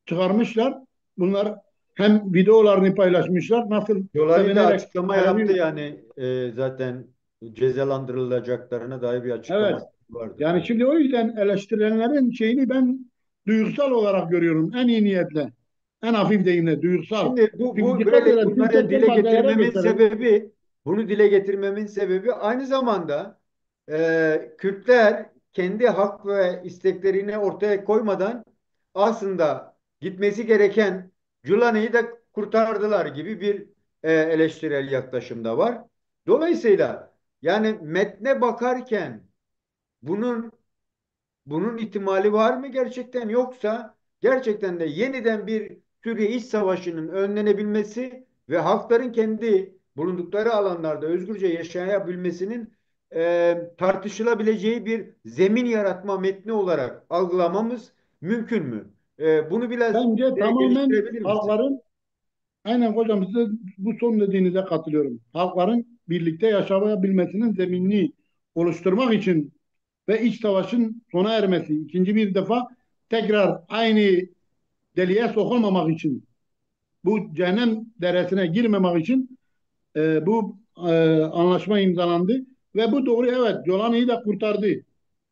Çıkarmışlar. Bunlar hem videolarını paylaşmışlar. Nasıl Dolayı da sevinerek açıklama yaptı Alevi. yani zaten cezalandırılacaklarına dair bir Evet. açıklaması vardı. Yani Evet. şimdi o yüzden eleştirilenlerin şeyini ben duygusal olarak görüyorum. En iyi niyetle. En hafif deyimle duygusal. Şimdi Çünkü bu dikkat böyle edelim. bunları Kürsel dile maddelere getirmemin geçelim. sebebi bunu dile getirmemin sebebi aynı zamanda Kürtler kendi hak ve isteklerini ortaya koymadan aslında gitmesi gereken Culane'yi de kurtardılar gibi bir eleştirel yaklaşım da var. Dolayısıyla yani metne bakarken Bunun bunun ihtimali var mı gerçekten, yoksa gerçekten de yeniden bir Suriye iç savaşının önlenebilmesi ve halkların kendi bulundukları alanlarda özgürce yaşayabilmesinin tartışılabileceği bir zemin yaratma metni olarak algılamamız mümkün mü? Bunu biraz Bence tamamen geliştirebilir misin? halkların, aynen hocam, size bu son dediğinize katılıyorum. Halkların birlikte yaşayabilmesinin zeminini oluşturmak için ve iç savaşın sona ermesi, ikinci bir defa tekrar aynı deliğe sokulmamak için, bu cehennem deresine girmemek için bu anlaşma imzalandı ve bu doğru, evet, Jolani'yi de kurtardı.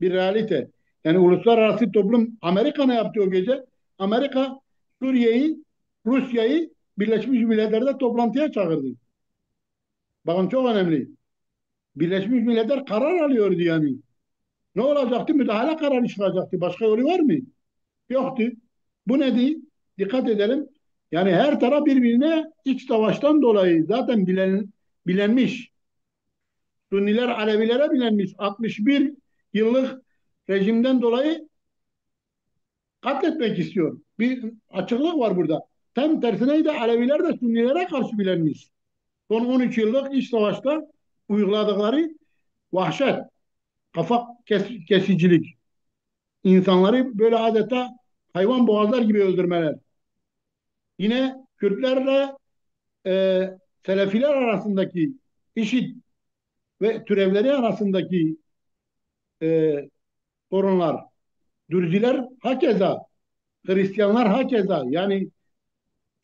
Bir realite. Yani uluslararası toplum, Amerika ne yaptı o gece? Amerika Suriye'yi, Rusya'yı Birleşmiş Milletler'de toplantıya çağırdı. Bakın, çok önemli. Birleşmiş Milletler karar alıyordu yani. Ne olacaktı? Müdahale kararı çıkacaktı. Başka yolu var mı? Yoktu. Bu nedir? Dikkat edelim. Yani her taraf birbirine iç savaştan dolayı zaten bilenmiş. Sunniler Alevilere bilenmiş. 61 yıllık rejimden dolayı katletmek istiyor. Bir açıklık var burada. Tam tersine de Aleviler de Sünnilere karşı bilenmiş. Son 13 yıllık iç savaşta uyguladıkları vahşet, kafa kesicilik, insanları böyle adeta hayvan boğazlar gibi öldürmeler. Yine Kürtlerle e, Selefiler arasındaki IŞİD ve türevleri arasındaki e, sorunlar, Dürziler hakeza, Hristiyanlar hakeza. Yani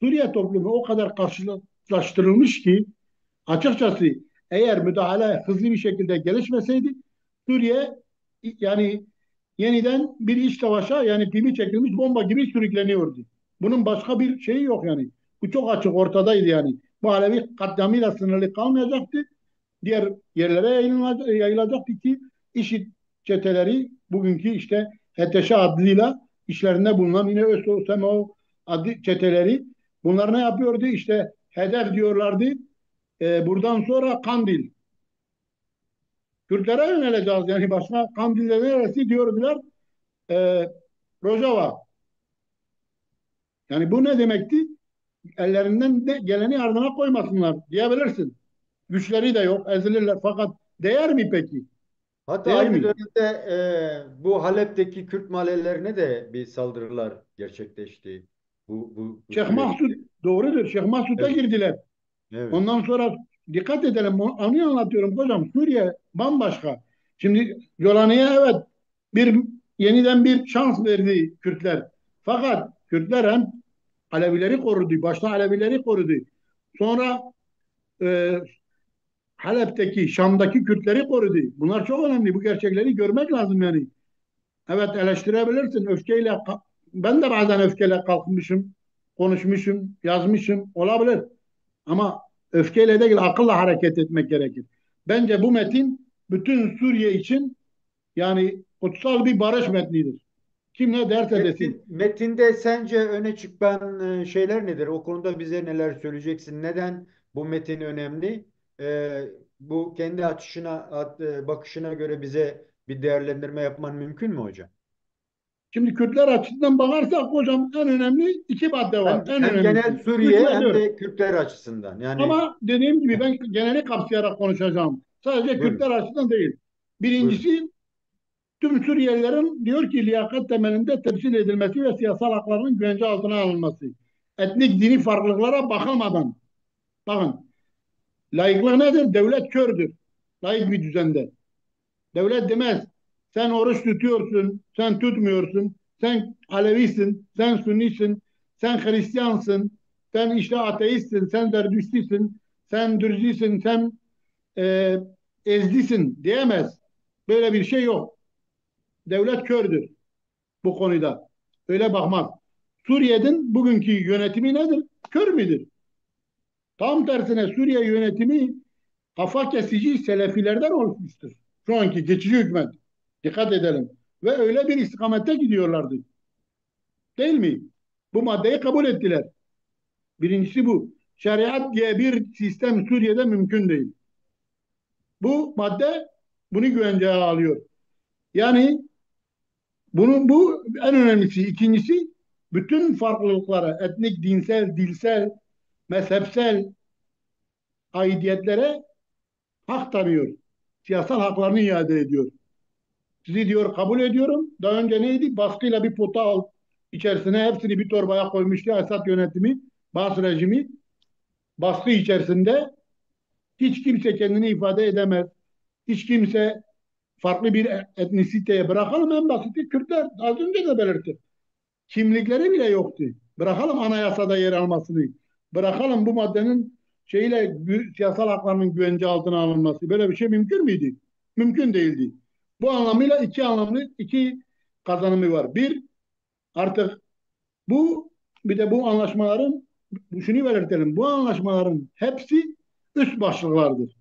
Suriye toplumu o kadar karşılaştırılmış ki, açıkçası eğer müdahale hızlı bir şekilde gelişmeseydi Suriye yani yeniden bir iç savaşa, yani pimi çekilmiş bomba gibi sürükleniyordu. Bunun başka bir şeyi yok yani. Bu çok açık ortadaydı yani. Bu Alevi katliamıyla sınırlı kalmayacaktı. Diğer yerlere yayılacaktı ki IŞİD çeteleri, bugünkü işte HTŞ adıyla işlerinde bulunan yine ÖSO adlı çeteleri, bunlar ne yapıyordu? İşte hedef diyorlardı. Buradan sonra Kandil. Kürtlere yöneleceğiz. Yani başka Kandil'de neresi diyordular? E, Rojava. Yani bu ne demekti? Ellerinden de geleni ardına koymasınlar diyebilirsin. Güçleri de yok, ezilirler. Fakat değer mi peki? Hatta Değer aynı mi? dönemde bu Halep'teki Kürt mahallelerine de bir saldırılar gerçekleşti bu Şeyh Mahsud, süreçte. doğrudur. Şeyh Mahsud'a Evet, girdiler. evet. Ondan sonra dikkat edelim. Onu anlatıyorum hocam. Suriye bambaşka. Şimdi Golani'ye evet bir yeniden bir şans verdi Kürtler. Fakat Kürtler hem Alevileri korudu. Başta Alevileri korudu. Sonra e, Halep'teki, Şam'daki Kürtleri korudu. Bunlar çok önemli. Bu gerçekleri görmek lazım yani. Evet, eleştirebilirsin. Ben de bazen öfkeyle kalkmışım, konuşmuşum, yazmışım. Olabilir. Ama öfkeyle değil, akılla hareket etmek gerekir. Bence bu metin bütün Suriye için yani kutsal bir barış metnidir. Kim ne derse desin. Metinde sence öne çıkan şeyler nedir? O konuda bize neler söyleyeceksin? Neden bu metin önemli? Bu kendi bakışına göre bize bir değerlendirme yapman mümkün mü hocam? Şimdi Kürtler açısından bakarsak hocam en önemli iki madde var. En Hem genel önemlisi. Suriye Üç ve hem dört. de Kürtler açısından. Yani Ama dediğim gibi ben geneli kapsayarak konuşacağım. Sadece Kürtler buyurun, açısından değil. buyurun. Birincisi, tüm Suriyelilerin diyor ki liyakat temelinde temsil edilmesi ve siyasal haklarının güvence altına alınması. Etnik dini farklılıklara bakılmadan. Bakın, laiklik nedir? Devlet kördür. Laik bir düzende. Devlet demez. Sen oruç tutuyorsun, sen tutmuyorsun. Sen Alevisin, sen Sünnisin, sen Hristiyansın, sen işte ateistsin, sen Zerdüştisin, sen Dürzisin, sen e, Ezdisin diyemez. Böyle bir şey yok. Devlet kördür bu konuda. Öyle bakmaz. Suriye'nin bugünkü yönetimi nedir? Kör müdür? Tam tersine Suriye yönetimi kafa kesici selefilerden oluşmuştur. Şu anki geçici hükümet. Dikkat edelim. Ve öyle bir istikamette gidiyorlardı. Değil mi? Bu maddeyi kabul ettiler. Birincisi bu. Şeriat diye bir sistem Suriye'de mümkün değil. Bu madde bunu güvenceye alıyor. Yani bu en önemlisi. İkincisi, bütün farklılıklara, etnik, dinsel, dilsel, mezhepsel aidiyetlere hak tanıyor. Siyasal haklarını iade ediyor. Sizi diyor kabul ediyorum. Daha önce neydi? Baskıyla bir pota al. İçerisine hepsini bir torbaya koymuştu Esad yönetimi, Bas rejimi. Baskı içerisinde hiç kimse kendini ifade edemez. Hiç kimse farklı bir etnisiteye, bırakalım en basiti Kürtler, az önce de belirttim. Kimlikleri bile yoktu. Bırakalım anayasada yer almasını. Bırakalım bu maddenin siyasal haklarının güvence altına alınması. Böyle bir şey mümkün müydü? Mümkün değildi. Bu anlamıyla iki kazanımı var. Bir, artık bu bir de bu anlaşmaların, şunu belirtelim. Bu anlaşmaların hepsi üst başlıklardır.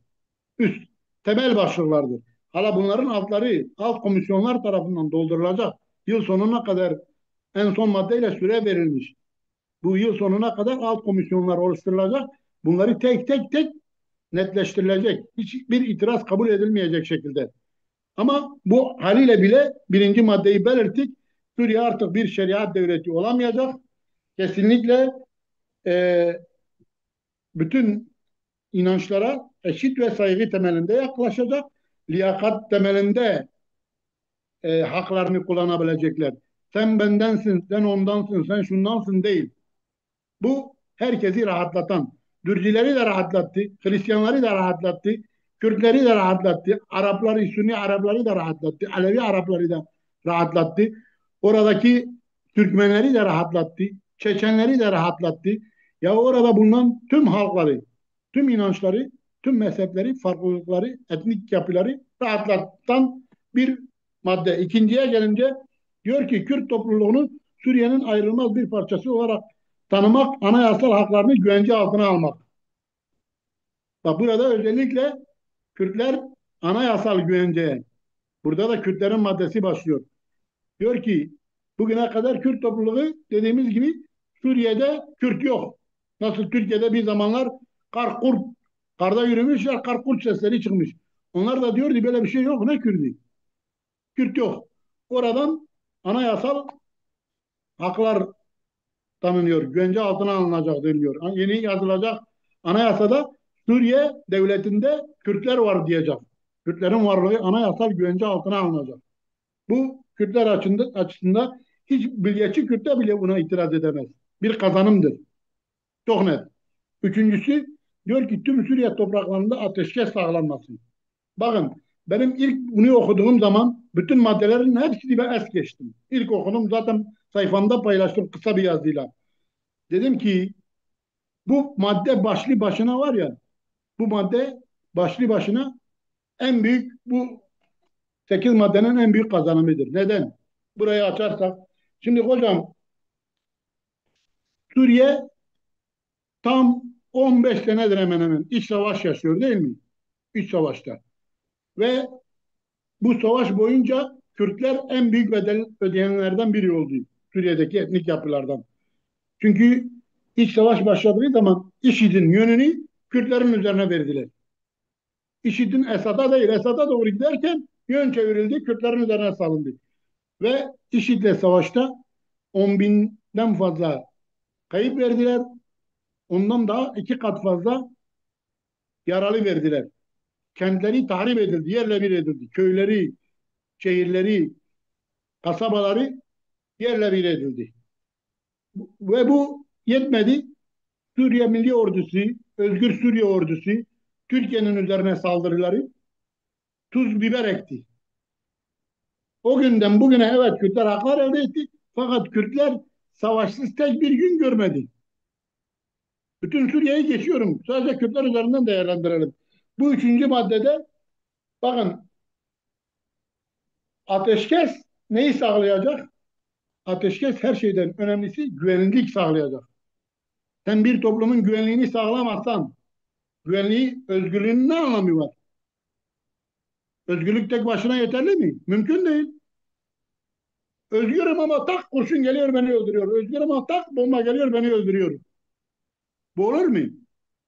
Üst, temel başlıklardır. Hala bunların altları alt komisyonlar tarafından doldurulacak. Yıl sonuna kadar en son maddeyle süre verilmiş. Bu yıl sonuna kadar alt komisyonlar oluşturulacak. Bunları tek tek netleştirilecek. Hiçbir itiraz kabul edilmeyecek şekilde. Ama bu haliyle bile birinci maddeyi belirttik. Suriye artık bir şeriat devleti olamayacak. Kesinlikle e, bütün inançlara eşit ve saygı temelinde yaklaşacak. Liyakat temelinde haklarını kullanabilecekler. Sen bendensin, sen ondansın, sen şundansın değil. Bu herkesi rahatlatan, Dürzileri de rahatlattı, Hristiyanları da rahatlattı, Kürtleri de rahatlattı, Arapları, Sünni Arapları da rahatlattı, Alevi Arapları da rahatlattı. Oradaki Türkmenleri de rahatlattı, Çeçenleri de rahatlattı. Ya orada bulunan tüm halkları, tüm inançları, tüm mezhepleri, farklılıkları, etnik yapıları rahatlatan bir madde. İkinciye gelince diyor ki Kürt topluluğunu Suriye'nin ayrılmaz bir parçası olarak tanımak, anayasal haklarını güvence altına almak. Bak burada özellikle Kürtler anayasal güvenceye, burada da Kürtlerin maddesi başlıyor. Diyor ki bugüne kadar Kürt topluluğu dediğimiz gibi Suriye'de Kürt yok. Nasıl Türkiye'de bir zamanlar kar kurt, karda yürümüşler, kar kurt sesleri çıkmış. Onlar da diyordu böyle bir şey yok, ne Kürt'ü? Kürt yok. Oradan anayasal haklar tanınıyor. Güvence altına alınacak deniliyor. Yeni yazılacak anayasada Suriye devletinde Kürtler var diyecek. Kürtlerin varlığı anayasal güvence altına alınacak. Bu Kürtler açısından hiç milliyetçi Kürtler bile buna itiraz edemez. Bir kazanımdır. Çok net. Üçüncüsü diyor ki tüm Suriye topraklarında ateşkes sağlanması. Bakın benim ilk bunu okuduğum zaman bütün maddelerin hepsini ben es geçtim. İlk okudum zaten sayfamda paylaştım kısa bir yazıyla. Dedim ki bu madde başlı başına var ya, bu madde başlı başına en büyük, bu 8 maddenin en büyük kazanımıdır. Neden? Burayı açarsak. Şimdi hocam Suriye tam 15 senedir hemen hemen iç savaş yaşıyor değil mi? İç savaşta. Ve bu savaş boyunca Kürtler en büyük bedel ödeyenlerden biri oldu. Suriye'deki etnik yapılardan. Çünkü iç savaş başladığı zaman IŞİD'in yönünü Kürtlerin üzerine verdiler. IŞİD'in Esad'a değil, Esad'a doğru giderken yön çevrildi, Kürtlerin üzerine salındı. Ve IŞİD'le savaşta 10 binden fazla kayıp verdiler. Ondan daha 2 kat fazla yaralı verdiler. Kentleri tahrip edildi, yerle bir edildi. Köyleri, şehirleri, kasabaları yerle bir edildi. Ve bu yetmedi. Suriye Milli Ordusu, Özgür Suriye Ordusu, Türkiye'nin üzerine saldırıları tuz biber ekti. O günden bugüne evet Kürtler haklar elde etti. Fakat Kürtler savaşsız tek bir gün görmedi. Bütün Suriye'yi geçiyorum. Sadece Kürtler üzerinden değerlendirelim. Bu üçüncü maddede bakın ateşkes neyi sağlayacak? Ateşkes her şeyden önemlisi güvenlik sağlayacak. Sen bir toplumun güvenliğini sağlamazsan, güvenliği, özgürlüğün ne anlamı var? Özgürlük tek başına yeterli mi? Mümkün değil. Özgürüm ama tak kurşun geliyor beni öldürüyor. Özgürüm ama tak bomba geliyor beni öldürüyor. Bu olur mu?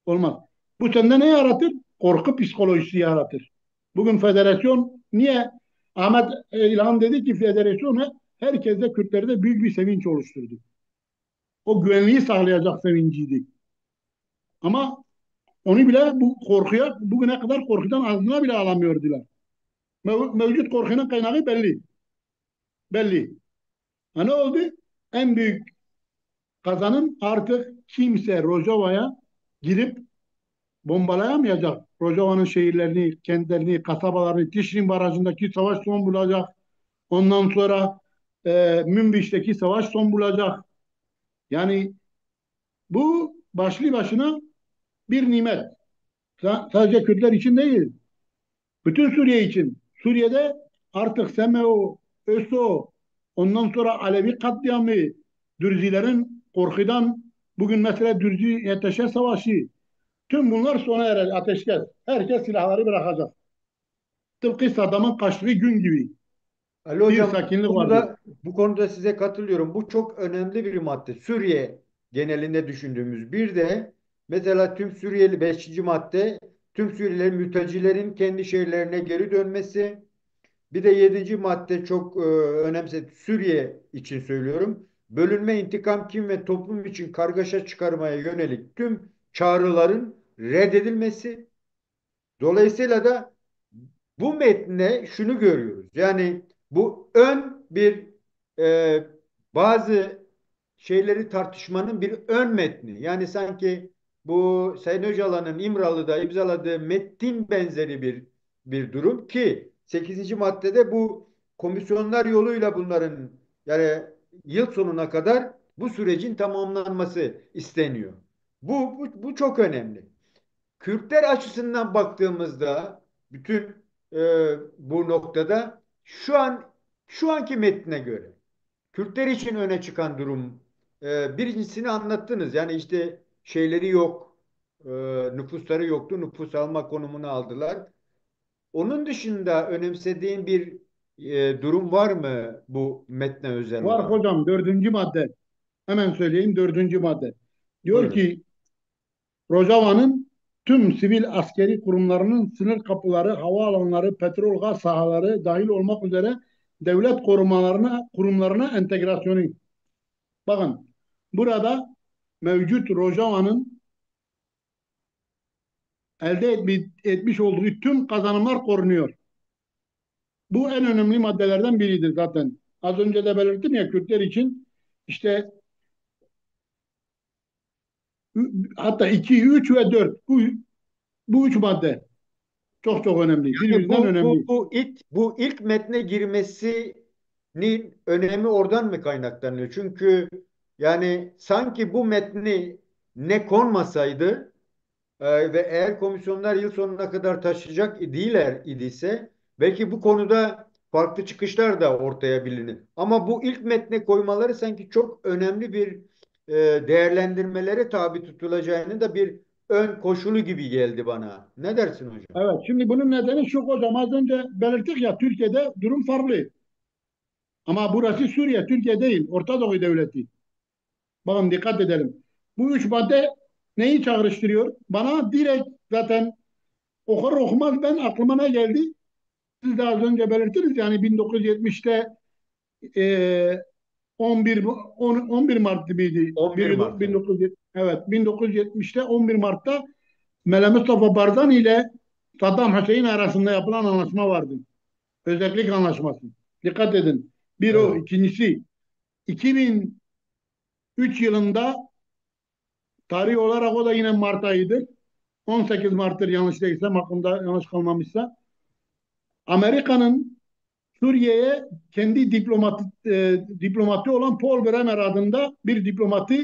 Olmaz. Bu sende ne yaratır? Korku psikolojisi yaratır. Bugün federasyon niye Ahmet İlhan dedi ki federasyonu herkeste Kürtlerde büyük bir sevinç oluşturdu. O güvenliği sağlayacak sevinciydi. Ama onu bile bu korkuya bugüne kadar korkudan ağzına bile alamıyordular. Mevcut korkunun kaynağı belli. Belli. Ha ne oldu? En büyük kazanım artık kimse Rojava'ya girip bombalayamayacak. Rojava'nın şehirlerini, kentlerini, kasabalarını, Tişrin Barajı'ndaki savaş son bulacak. Ondan sonra Münbiş'teki savaş son bulacak. Yani bu başlı başına bir nimet. Sadece Kürtler için değil. Bütün Suriye için. Suriye'de artık SMO, ÖSO, ondan sonra Alevi katliamı, Dürzilerin korkudan bugün mesela Dürzi Yeteşe Savaşı. Tüm bunlar sona erecek. Ateşkes. Herkes silahları bırakacak. Tıpkı Saddam'ın kaçtığı gün gibi. Ali Bir Hocam, sakinlik bu vardı. konuda, bu konuda size katılıyorum. Bu çok önemli bir madde. Suriye genelinde düşündüğümüz. Bir de mesela tüm Suriyeli beşinci madde, tüm Suriyeli mültecilerin kendi şehirlerine geri dönmesi. Bir de yedinci madde çok önemli. Suriye için söylüyorum. Bölünme, intikam, kin ve toplum için kargaşa çıkarmaya yönelik tüm çağrıların reddedilmesi. Dolayısıyla da bu metne şunu görüyoruz. Yani bu ön bir e, bazı şeyleri tartışmanın bir ön metni. Yani sanki bu Sayın Öcalan'ın İmralı'da imzaladığı metin benzeri bir durum ki sekizinci maddede bu komisyonlar yoluyla bunların yani yıl sonuna kadar bu sürecin tamamlanması isteniyor. Bu çok önemli. Kürtler açısından baktığımızda bütün bu noktada şu anki metnine göre Kürtler için öne çıkan durum birincisini anlattınız. Yani işte şeyleri yok, e, nüfusları yoktu, nüfus alma konumunu aldılar. Onun dışında önemsediğin bir durum var mı bu metne özel Var olarak? hocam dördüncü madde. Hemen söyleyeyim dördüncü madde. Diyor Buyurun. ki Rojava'nın tüm sivil askeri kurumlarının sınır kapıları, havaalanları, petrol gaz sahaları dahil olmak üzere devlet korumalarına, kurumlarına entegrasyonu. Bakın burada mevcut Rojava'nın etmiş olduğu tüm kazanımlar korunuyor. Bu en önemli maddelerden biridir zaten. Az önce de belirttim ya Kürtler için işte hatta 2, 3 ve 4 bu üç madde çok çok önemli. Yani Birbirinden bu önemli. ilk metne girmesinin önemi oradan mı kaynaklanıyor? Çünkü yani sanki bu metni ne konmasaydı ve eğer komisyonlar yıl sonuna kadar taşıyacak değiller idiyse belki bu konuda farklı çıkışlar da ortaya bilinir. Ama bu ilk metne koymaları sanki çok önemli bir değerlendirmelere tabi tutulacağını da bir ön koşulu gibi geldi bana. Ne dersin hocam? Evet, şimdi bunun nedeni şu hocam. Az önce belirttik ya Türkiye'de durum farklı. Ama burası Suriye, Türkiye değil. Orta Doğu Devleti. Bakın dikkat edelim. Bu üç madde neyi çağrıştırıyor? Bana direkt zaten okur okumaz ben aklıma ne geldi? Siz de az önce belirttiniz yani 1970'te e, 11 11 Mart mıydı? 11 Mart. Evet. 1970, evet 1970'te 11 Mart'ta Mele Mustafa Barzani ile Saddam Hüseyin arasında yapılan anlaşma vardı. Özellik anlaşması. Dikkat edin. Bir o. Evet. İkincisi 2003 yılında tarih olarak o da yine Mart ayıdır. 18 Mart'tır yanlış değilsem aklımda yanlış kalmamışsa. Amerika'nın Suriye'ye kendi diplomatı olan Paul Bremer adında bir diplomatı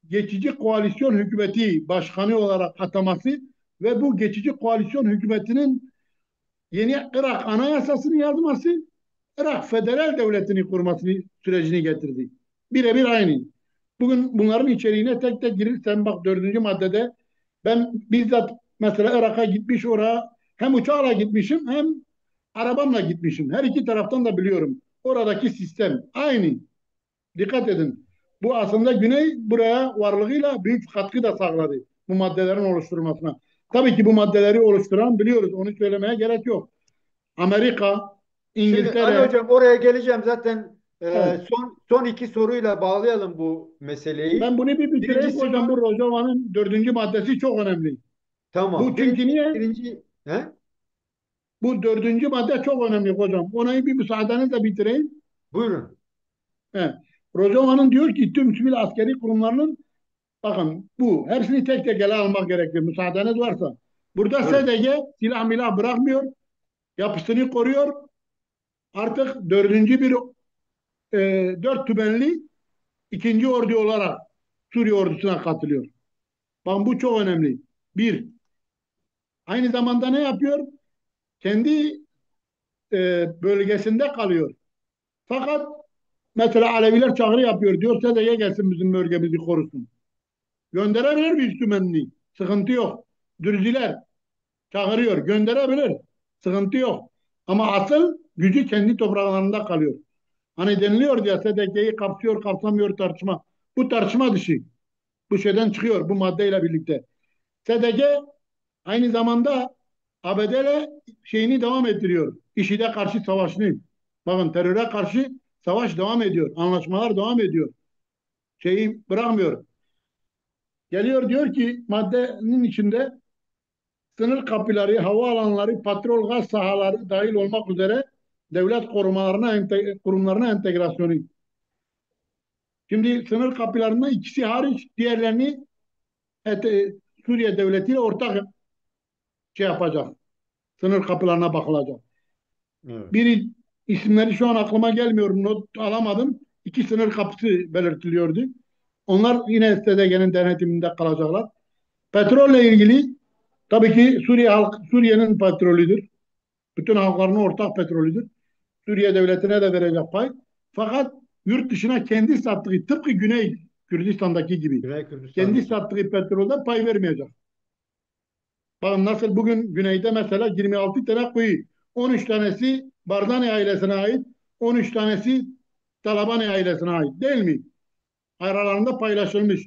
geçici koalisyon hükümeti başkanı olarak ataması ve bu geçici koalisyon hükümetinin yeni Irak Anayasası'nı yazması, Irak Federal Devleti'ni kurmasını sürecini getirdi. Birebir aynı. Bugün bunların içeriğine tek tek girirsen bak dördüncü maddede ben bizzat mesela Irak'a gitmiş oraya hem uçakla gitmişim hem arabamla gitmişim. Her iki taraftan da biliyorum. Oradaki sistem aynı. Dikkat edin. Bu aslında Güney buraya varlığıyla büyük katkı da sağladı bu maddelerin oluşturulmasına. Tabii ki bu maddeleri oluşturan biliyoruz. Onu söylemeye gerek yok. Amerika, Şimdi Ali İngiltere. Hocam oraya geleceğim zaten. Evet. Son iki soruyla bağlayalım bu meseleyi. Ben bunu bir bitireyim. Birincisi Hocam bu bu. Rojava'nın dördüncü maddesi çok önemli. Bu Tamam. çünkü niye? He? Bu dördüncü madde çok önemli hocam. Ona bir müsaadenizle bitireyim. Buyurun. He. Rojava'nın diyor ki tüm sivil askeri kurumlarının, bakın bu hepsini tek tek ele almak gerekir. Müsaadeniz varsa. Burada Buyurun. SDG silah milah bırakmıyor. Yapısını koruyor. Artık dördüncü bir dört tümenli ikinci ordu olarak Suriye ordusuna katılıyor. Bakın bu çok önemli. Bir, aynı zamanda ne yapıyor? Kendi bölgesinde kalıyor. Fakat mesela Aleviler çağrı yapıyor. Diyor SDG gelsin bizim bölgemizi korusun. Gönderebilir bir üstümenliği. Sıkıntı yok. Dürziler çağırıyor. Gönderebilir. Sıkıntı yok. Ama asıl gücü kendi topraklarında kalıyor. Hani deniliyor ya SDG'yi kapsıyor kapsamıyor tartışma. Bu tartışma dışı. Bu şeyden çıkıyor bu maddeyle birlikte. SDG aynı zamanda ABD'le şeyini devam ettiriyor. IŞİD'e karşı savaşını. Bakın teröre karşı savaş devam ediyor. Anlaşmalar devam ediyor. Şeyi bırakmıyor. Geliyor diyor ki maddenin içinde sınır kapıları, havaalanları, petrol gaz sahaları dahil olmak üzere devlet kurumlarına entegrasyonu. Şimdi sınır kapılarının ikisi hariç diğerlerini et, Suriye devletiyle ortak şey yapacak. Sınır kapılarına bakılacak. Evet. Biri isimleri şu an aklıma gelmiyor. Not alamadım. İki sınır kapısı belirtiliyordu. Onlar yine SDG'nin denetiminde kalacaklar. Petrolle ilgili tabii ki Suriye'nin petrolüdür. Bütün halkların ortak petrolüdür. Suriye devletine de verecek pay. Fakat yurt dışına kendi sattığı tıpkı Güney Kürdistan'daki gibi Güney kendi Kürdistan'daki. sattığı petrolden pay vermeyecek. Bakın nasıl bugün güneyde mesela 26 tane kuyu. 13 tanesi Bardani ailesine ait. 13 tanesi Talabani ailesine ait değil mi? Aralarında paylaşılmış.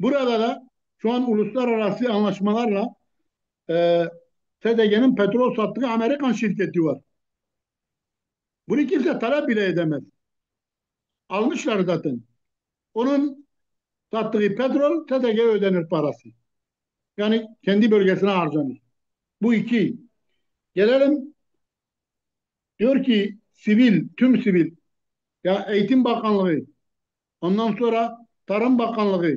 Burada da şu an uluslararası anlaşmalarla e, SDG'nin petrol sattığı Amerikan şirketi var. Bunu kimse talep bile edemez. Almışlar zaten. Onun sattığı petrol SDG'ye ödenir parası. Yani kendi bölgesine harcanır. Bu iki. Gelelim diyor ki sivil, tüm sivil. Ya Eğitim Bakanlığı, ondan sonra Tarım Bakanlığı,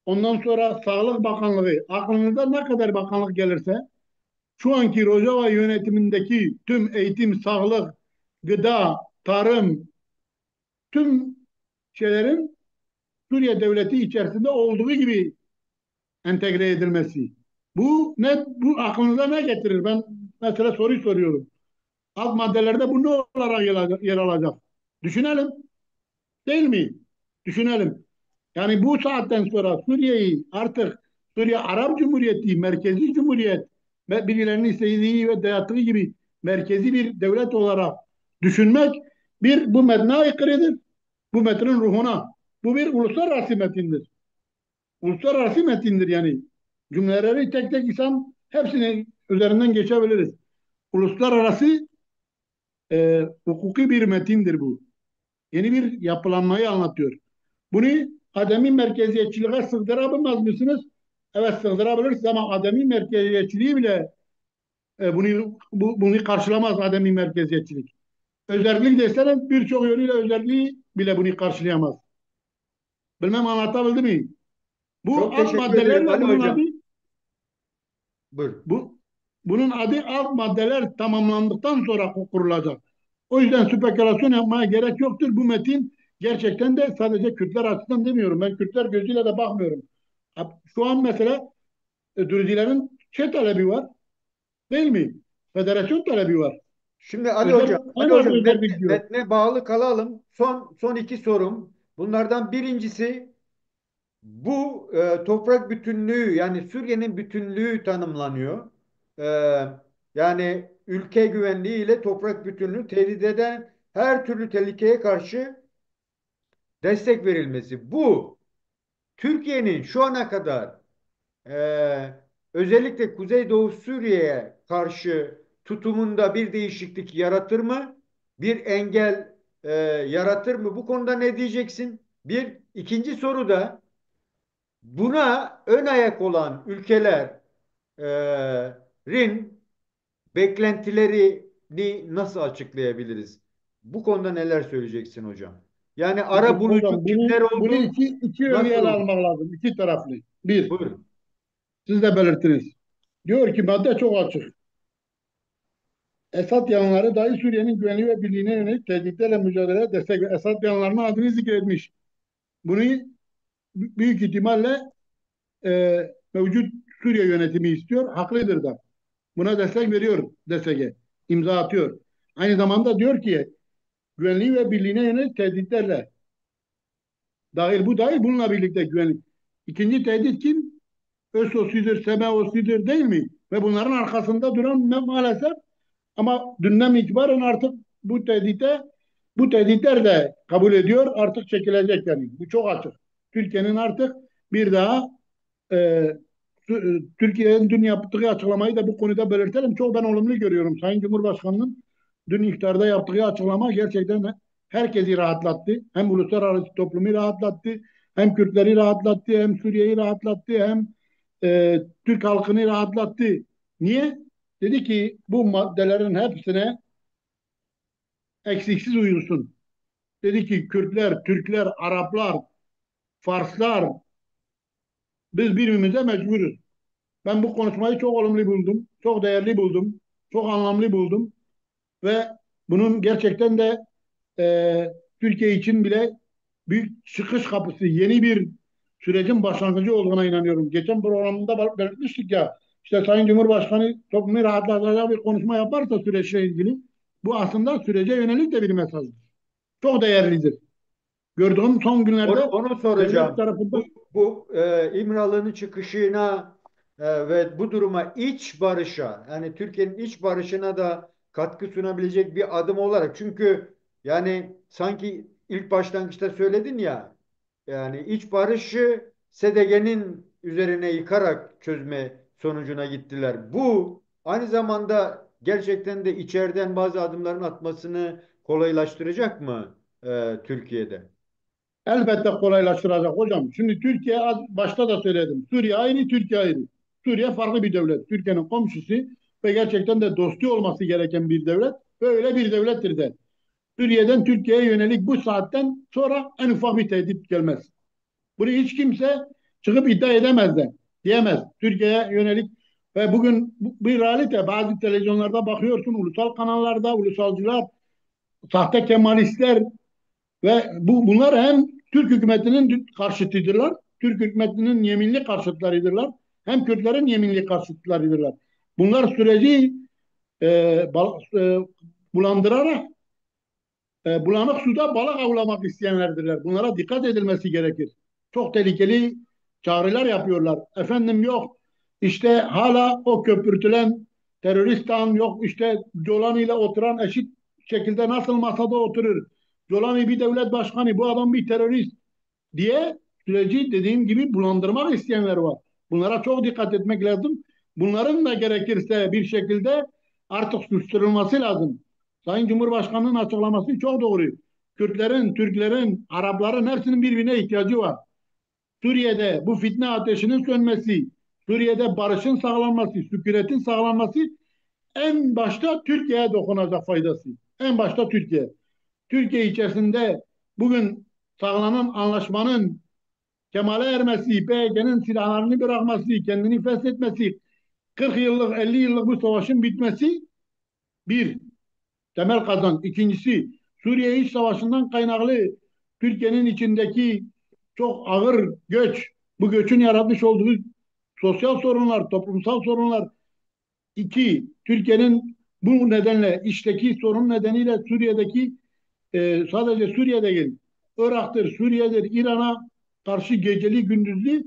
ondan sonra Sağlık Bakanlığı. Aklınıza ne kadar bakanlık gelirse şu anki Rojava yönetimindeki tüm eğitim, sağlık, gıda, tarım, tüm şeylerin Suriye devleti içerisinde olduğu gibi entegre edilmesi. Bu aklınıza ne getirir? Ben mesela soruyu soruyorum. Alt maddelerde bu ne olarak yer alacak? Düşünelim, değil mi? Düşünelim. Yani bu saatten sonra Suriye'yi artık Suriye Arap Cumhuriyeti, merkezi cumhuriyet ve birilerinin istediği ve dayattığı gibi merkezi bir devlet olarak düşünmek bu metne aykırıdır. Bu metnin ruhuna. Bu bir uluslararası metindir. Uluslararası metindir yani. Cümleleri tek tek insan hepsini üzerinden geçebiliriz. Uluslararası hukuki bir metindir bu. Yeni bir yapılanmayı anlatıyor. Bunu ademi merkeziyetçiliğe sığdırabilmez misiniz? Evet sığdırabilirsiniz ama ademi merkeziyetçiliği bile bunu karşılamaz ademi merkeziyetçilik. Özellik deseniz birçok yönüyle özelliği bile bunu karşılayamaz. Bilmem anlatabildim mi? Bu Çok alt teşekkür ederim maddelerle Ali bunun adı Hocam. Buyurun. bunun adı alt maddeler tamamlandıktan sonra kurulacak. O yüzden spekülasyon yapmaya gerek yoktur. Bu metin gerçekten de sadece Kürtler açısından demiyorum. Ben Kürtler gözüyle de bakmıyorum. Şu an mesela Dürzilerin şey talebi var değil mi? Federasyon talebi var. Şimdi Ali Özel, Hocam, en Ali az Hocam özellik diyor. metne bağlı kalalım. Son iki sorum. Bunlardan birincisi bu toprak bütünlüğü yani Suriye'nin bütünlüğü tanımlanıyor. E, Yani ülke güvenliği ile toprak bütünlüğü tehdit eden her türlü tehlikeye karşı destek verilmesi. Bu Türkiye'nin şu ana kadar özellikle Kuzeydoğu Suriye'ye karşı tutumunda bir değişiklik yaratır mı? Bir engel yaratır mı? Bu konuda ne diyeceksin? Bir. İkinci soru da buna ön ayak olan ülkelerin beklentilerini nasıl açıklayabiliriz? Bu konuda neler söyleyeceksin hocam? Yani Şimdi ara bulucu hocam kimler bunu oldu? iki yönlü Nasıl ele oldu? almak lazım. İki taraflı. Bir, Buyurun. siz de belirttiniz. Diyor ki madde çok açık. Esad yanlıları dahi Suriye'nin güvenliği ve birliğine yönelik tehditlerle mücadeleye destek ve Esad yanlılarının adını zikretmiş. Bunu büyük ihtimalle mevcut Suriye yönetimi istiyor. Haklıdır da. Buna destek veriyor DSG. İmza atıyor. Aynı zamanda diyor ki güvenliği ve birliğine yönelik tehditlerle dahil bu dahil bununla birlikte güvenlik. İkinci tehdit kim? ÖSOS'üdür, SMO'sudur değil mi? Ve bunların arkasında duran maalesef ama dünden itibaren artık bu tehditler de kabul ediyor. Artık çekilecek yani. Bu çok açık. Türkiye'nin artık bir daha e, Türkiye'nin dün yaptığı açıklamayı da bu konuda belirtelim. Çok ben olumlu görüyorum. Sayın Cumhurbaşkanı'nın dün iftarda yaptığı açıklama gerçekten herkesi rahatlattı. Hem uluslararası toplumu rahatlattı, hem Kürtleri rahatlattı, hem Suriye'yi rahatlattı, hem Türk halkını rahatlattı. Niye? Dedi ki bu maddelerin hepsine eksiksiz uyulsun. Dedi ki Kürtler, Türkler, Araplar, Farslar biz birbirimize mecburuz. Ben bu konuşmayı çok olumlu buldum, çok değerli buldum, çok anlamlı buldum ve bunun gerçekten de Türkiye için bile büyük çıkış kapısı, yeni bir sürecin başlangıcı olduğuna inanıyorum. Geçen programda belirtmiştik ya, işte Sayın Cumhurbaşkanı toplumu rahatlatacak bir konuşma yaparsa süreçle ilgili, bu aslında sürece yönelik de bir mesajdır. Çok değerlidir. Gördüğüm son Onu, günlerde onu devlet soracağım. Bu, tarafından bu İmralı'nın çıkışına ve bu duruma iç barışa yani Türkiye'nin iç barışına da katkı sunabilecek bir adım olarak. Çünkü yani sanki ilk başlangıçta söyledin ya yani iç barışı SDG'nin üzerine yıkarak çözme sonucuna gittiler. Bu aynı zamanda gerçekten de içeriden bazı adımların atmasını kolaylaştıracak mı Türkiye'de? elbette kolaylaştıracak hocam. Şimdi Türkiye başta da söyledim. Suriye ayrı, Türkiye ayrı. Suriye farklı bir devlet. Türkiye'nin komşusu ve gerçekten de dostu olması gereken bir devlet. Böyle bir devlettir de. Suriye'den Türkiye'ye yönelik bu saatten sonra en ufak bir tehdit gelmez. Bunu hiç kimse çıkıp iddia edemez de. Diyemez. Türkiye'ye yönelik ve bugün bir realite bazı televizyonlarda bakıyorsun ulusal kanallarda ulusalcılar, sahte kemalistler ve bunlar hem Türk hükümetinin karşıtıdırlar, Türk hükümetinin yeminli karşıtlarıdırlar, hem Kürtlerin yeminli karşıtlarıdırlar. Bunlar süreci e, bulandırarak bulanık suda balık avlamak isteyenlerdirler. Bunlara dikkat edilmesi gerekir. Çok tehlikeli çağrılar yapıyorlar. Efendim yok işte hala o köpürtülen teröristan yok işte Colani ile oturan eşit şekilde nasıl masada oturur? Colani bir devlet başkanı bu adam bir terörist diye süreci dediğim gibi bulandırmak isteyenler var. Bunlara çok dikkat etmek lazım. Bunların da gerekirse bir şekilde artık susturulması lazım. Sayın Cumhurbaşkanı'nın açıklaması çok doğru. Kürtlerin, Türklerin, Arapların hepsinin birbirine ihtiyacı var. Suriye'de bu fitne ateşinin sönmesi, Suriye'de barışın sağlanması, sükunetin sağlanması en başta Türkiye'ye dokunacak faydası. En başta Türkiye. Türkiye içerisinde bugün sağlanan anlaşmanın kemale ermesi, PYD'nin silahlarını bırakması, kendini feshetmesi, 40 yıllık, 50 yıllık bu savaşın bitmesi bir temel kazanç. İkincisi, Suriye İç Savaşı'ndan kaynaklı Türkiye'nin içindeki çok ağır göç, bu göçün yaratmış olduğu sosyal sorunlar, toplumsal sorunlar. İki, Türkiye'nin bu nedenle içteki sorun nedeniyle Suriye'deki sadece Suriye değil, Irak'tır, Suriye'dir, İran'a karşı geceli gündüzlü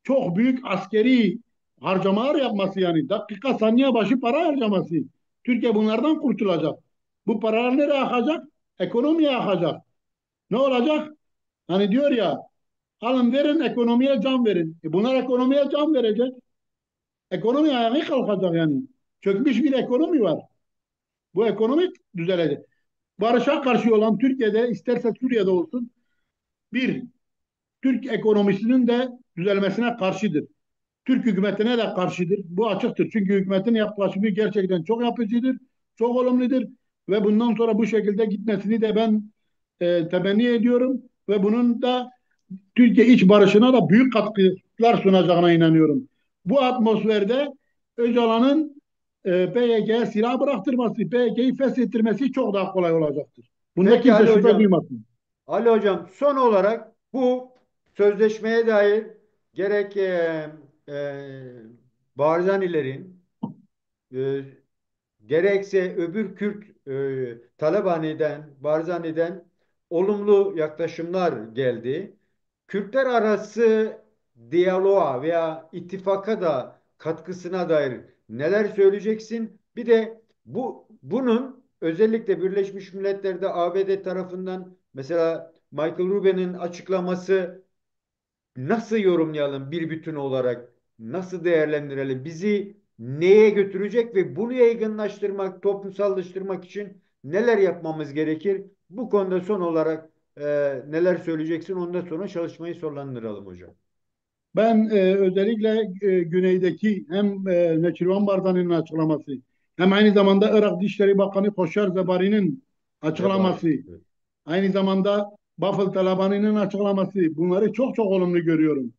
çok büyük askeri harcamalar yapması yani dakika saniye başı para harcaması. Türkiye bunlardan kurtulacak. Bu paralar nereye akacak? Ekonomiye akacak. Ne olacak? Hani diyor ya alın verin ekonomiye can verin. Bunlar ekonomiye can verecek. Ekonomi ayağa kalkacak yani. Çökmüş bir ekonomi var. Bu ekonomik düzelecek. Barışa karşı olan Türkiye'de isterse Suriye'de olsun bir Türk ekonomisinin de düzelmesine karşıdır. Türk hükümetine de karşıdır. Bu açıktır. Çünkü hükümetin yaklaşımı gerçekten çok yapıcıdır, çok olumludur ve bundan sonra bu şekilde gitmesini de ben temenni ediyorum ve bunun da Türkiye iç barışına da büyük katkılar sunacağına inanıyorum. Bu atmosferde Öcalan'ın PYK'ye silah bıraktırması, PYK'yi feshettirmesi çok daha kolay olacaktır. Bunda Peki kimse Ali şüphe Hocam, duymasın. Ali Hocam son olarak bu sözleşmeye dair gerek Barzanilerin e, gerekse öbür Kürt Talabani'den, Barzani'den olumlu yaklaşımlar geldi. Kürtler arası diyaloğa veya ittifaka da katkısına dair neler söyleyeceksin? Bir de bunun özellikle Birleşmiş Milletler'de ABD tarafından mesela Michael Rubin'in açıklaması nasıl yorumlayalım bir bütün olarak? Nasıl değerlendirelim? Bizi neye götürecek ve bunu yaygınlaştırmak, toplumsallaştırmak için neler yapmamız gerekir? Bu konuda son olarak neler söyleyeceksin? Ondan sonra çalışmayı sonlandıralım hocam. Ben özellikle güneydeki hem Neçirvan Barzani'nin açıklaması hem aynı zamanda Irak Dışişleri Bakanı Koşar Zebari'nin Zebari. açıklaması, Evet. aynı zamanda Bafıl Talabani'nin açıklaması bunları çok çok olumlu görüyorum.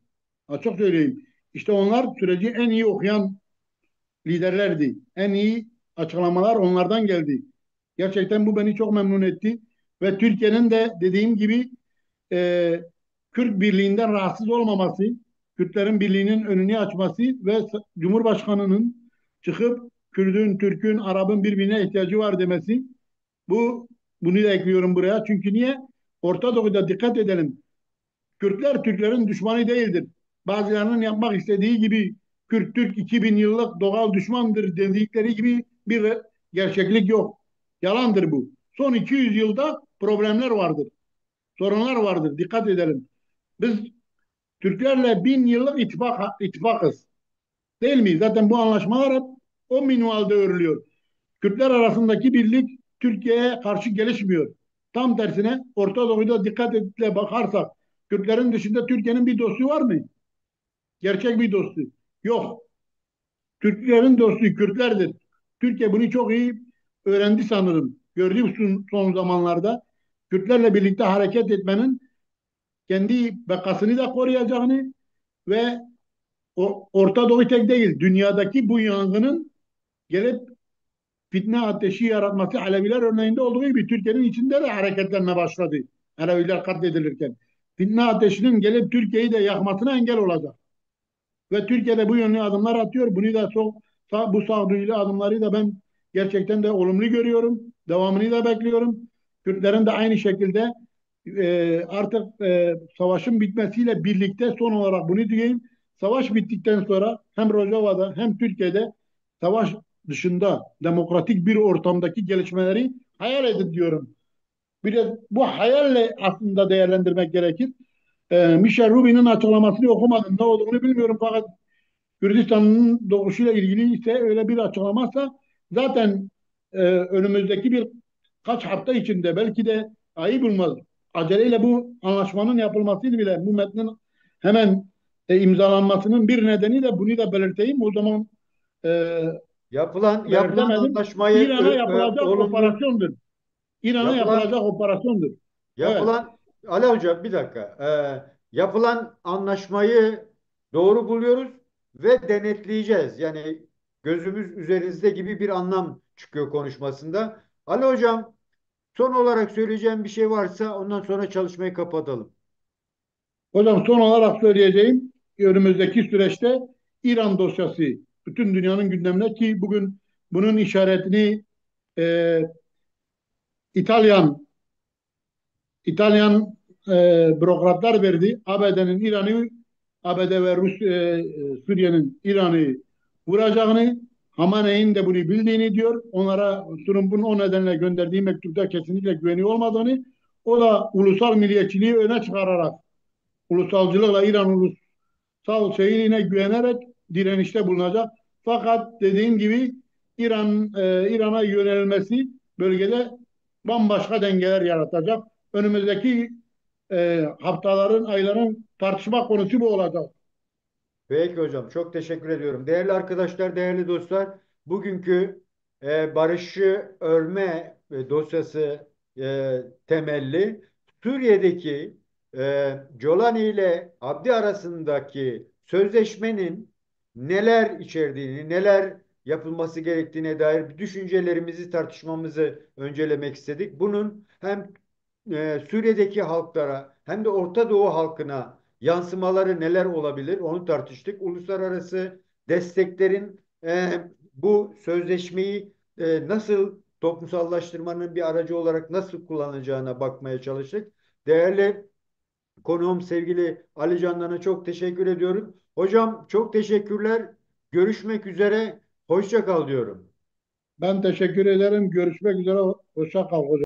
Açık söyleyeyim. İşte onlar süreci en iyi okuyan liderlerdi. En iyi açıklamalar onlardan geldi. Gerçekten bu beni çok memnun etti. Ve Türkiye'nin de dediğim gibi e, Kürt birliğinden rahatsız olmaması, Kürtlerin birliğinin önünü açması ve Cumhurbaşkanı'nın çıkıp Kürt'ün, Türk'ün, Arap'ın birbirine ihtiyacı var demesi. Bunu da ekliyorum buraya. Çünkü niye? Orta Doğu'da dikkat edelim. Kürtler Türklerin düşmanı değildir. Bazılarının yapmak istediği gibi Kürt Türk 2000 yıllık doğal düşmandır dedikleri gibi bir gerçeklik yok. Yalandır bu. Son 200 yılda problemler vardır. Sorunlar vardır. Dikkat edelim. Biz Türklerle 1000 yıllık ittifakız. Değil mi? Zaten bu anlaşmalar hep o minvalde örülüyor. Kürtler arasındaki birlik Türkiye'ye karşı gelişmiyor. Tam tersine Orta Doğu'da dikkat etle bakarsak Kürtlerin dışında Türkiye'nin bir dostu var mı? Gerçek bir dostu. Yok. Türklerin dostu Kürtlerdir. Türkiye bunu çok iyi öğrendi sanırım. Gördüğüm son zamanlarda Kürtlerle birlikte hareket etmenin kendi bekasını da koruyacağını ve Orta Doğu tek değil, dünyadaki bu yangının gelip fitne ateşi yaratması Aleviler örneğinde olduğu gibi Türkiye'nin içinde de hareketlenme başladı. Aleviler katledilirken. Fitne ateşinin gelip Türkiye'yi de yakmasına engel olacak. Ve Türkiye'de bu yönlü adımlar atıyor. Bunu da çok bu sağduyulu adımları da ben gerçekten de olumlu görüyorum. Devamını da bekliyorum. Kürtlerin de aynı şekilde artık savaşın bitmesiyle birlikte son olarak bunu diyeyim. Savaş bittikten sonra hem Rojava'da hem Türkiye'de savaş dışında demokratik bir ortamdaki gelişmeleri hayal edin diyorum. Bir de bu hayalle aslında değerlendirmek gerekir. Michel Rubin'in açıklamasını okumadım. Ne olduğunu bilmiyorum fakat Kürdistan'ın doğuşuyla ilgili ise öyle bir açıklamazsa zaten önümüzdeki bir kaç hafta içinde belki de ayı bulmaz. Aceleyle bu anlaşmanın yapılmasıyla bile bu metnin hemen imzalanmasının bir nedeni de bunu da belirteyim. O zaman e, Yapılan belirtemedim. anlaşmayı İran'a yapılacak olumlu operasyondur. İran'a yapılan yapılacak operasyondur. Evet. Yapılan Ali Hocam bir dakika. Yapılan anlaşmayı doğru buluyoruz ve denetleyeceğiz. Yani gözümüz üzerinizde gibi bir anlam çıkıyor konuşmasında. Ali Hocam son olarak söyleyeceğim bir şey varsa ondan sonra çalışmayı kapatalım. Hocam son olarak söyleyeceğim önümüzdeki süreçte İran dosyası bütün dünyanın gündemine ki bugün bunun işaretini e, İtalyan İtalyan bürokratlar verdi. ABD ve Suriye'nin İran'ı vuracağını, Hamaney'in de bunu bildiğini diyor. Onlara Trump'un o nedenle gönderdiği mektupta kesinlikle güveni olmadığını, o da ulusal milliyetçiliği öne çıkararak ulusalcılıkla İran ulusal şeyine güvenerek direnişte bulunacak. Fakat dediğim gibi İran'a yönelmesi bölgede bambaşka dengeler yaratacak. Önümüzdeki haftaların, ayların tartışma konusu bu olacak. Peki hocam, çok teşekkür ediyorum. Değerli arkadaşlar, değerli dostlar, bugünkü barışı örme dosyası temelli Suriye'deki Colani ile Abdi arasındaki sözleşmenin neler içerdiğini, neler yapılması gerektiğine dair düşüncelerimizi, tartışmamızı öncelemek istedik. Bunun hem Suriye'deki halklara hem de Orta Doğu halkına yansımaları neler olabilir onu tartıştık. Uluslararası desteklerin bu sözleşmeyi nasıl toplumsallaştırmanın bir aracı olarak nasıl kullanacağına bakmaya çalıştık. Değerli konuğum sevgili Ali Candan'a çok teşekkür ediyorum. Hocam çok teşekkürler. Görüşmek üzere. Hoşça kal diyorum. Ben teşekkür ederim. Görüşmek üzere. Hoşça kal hocam.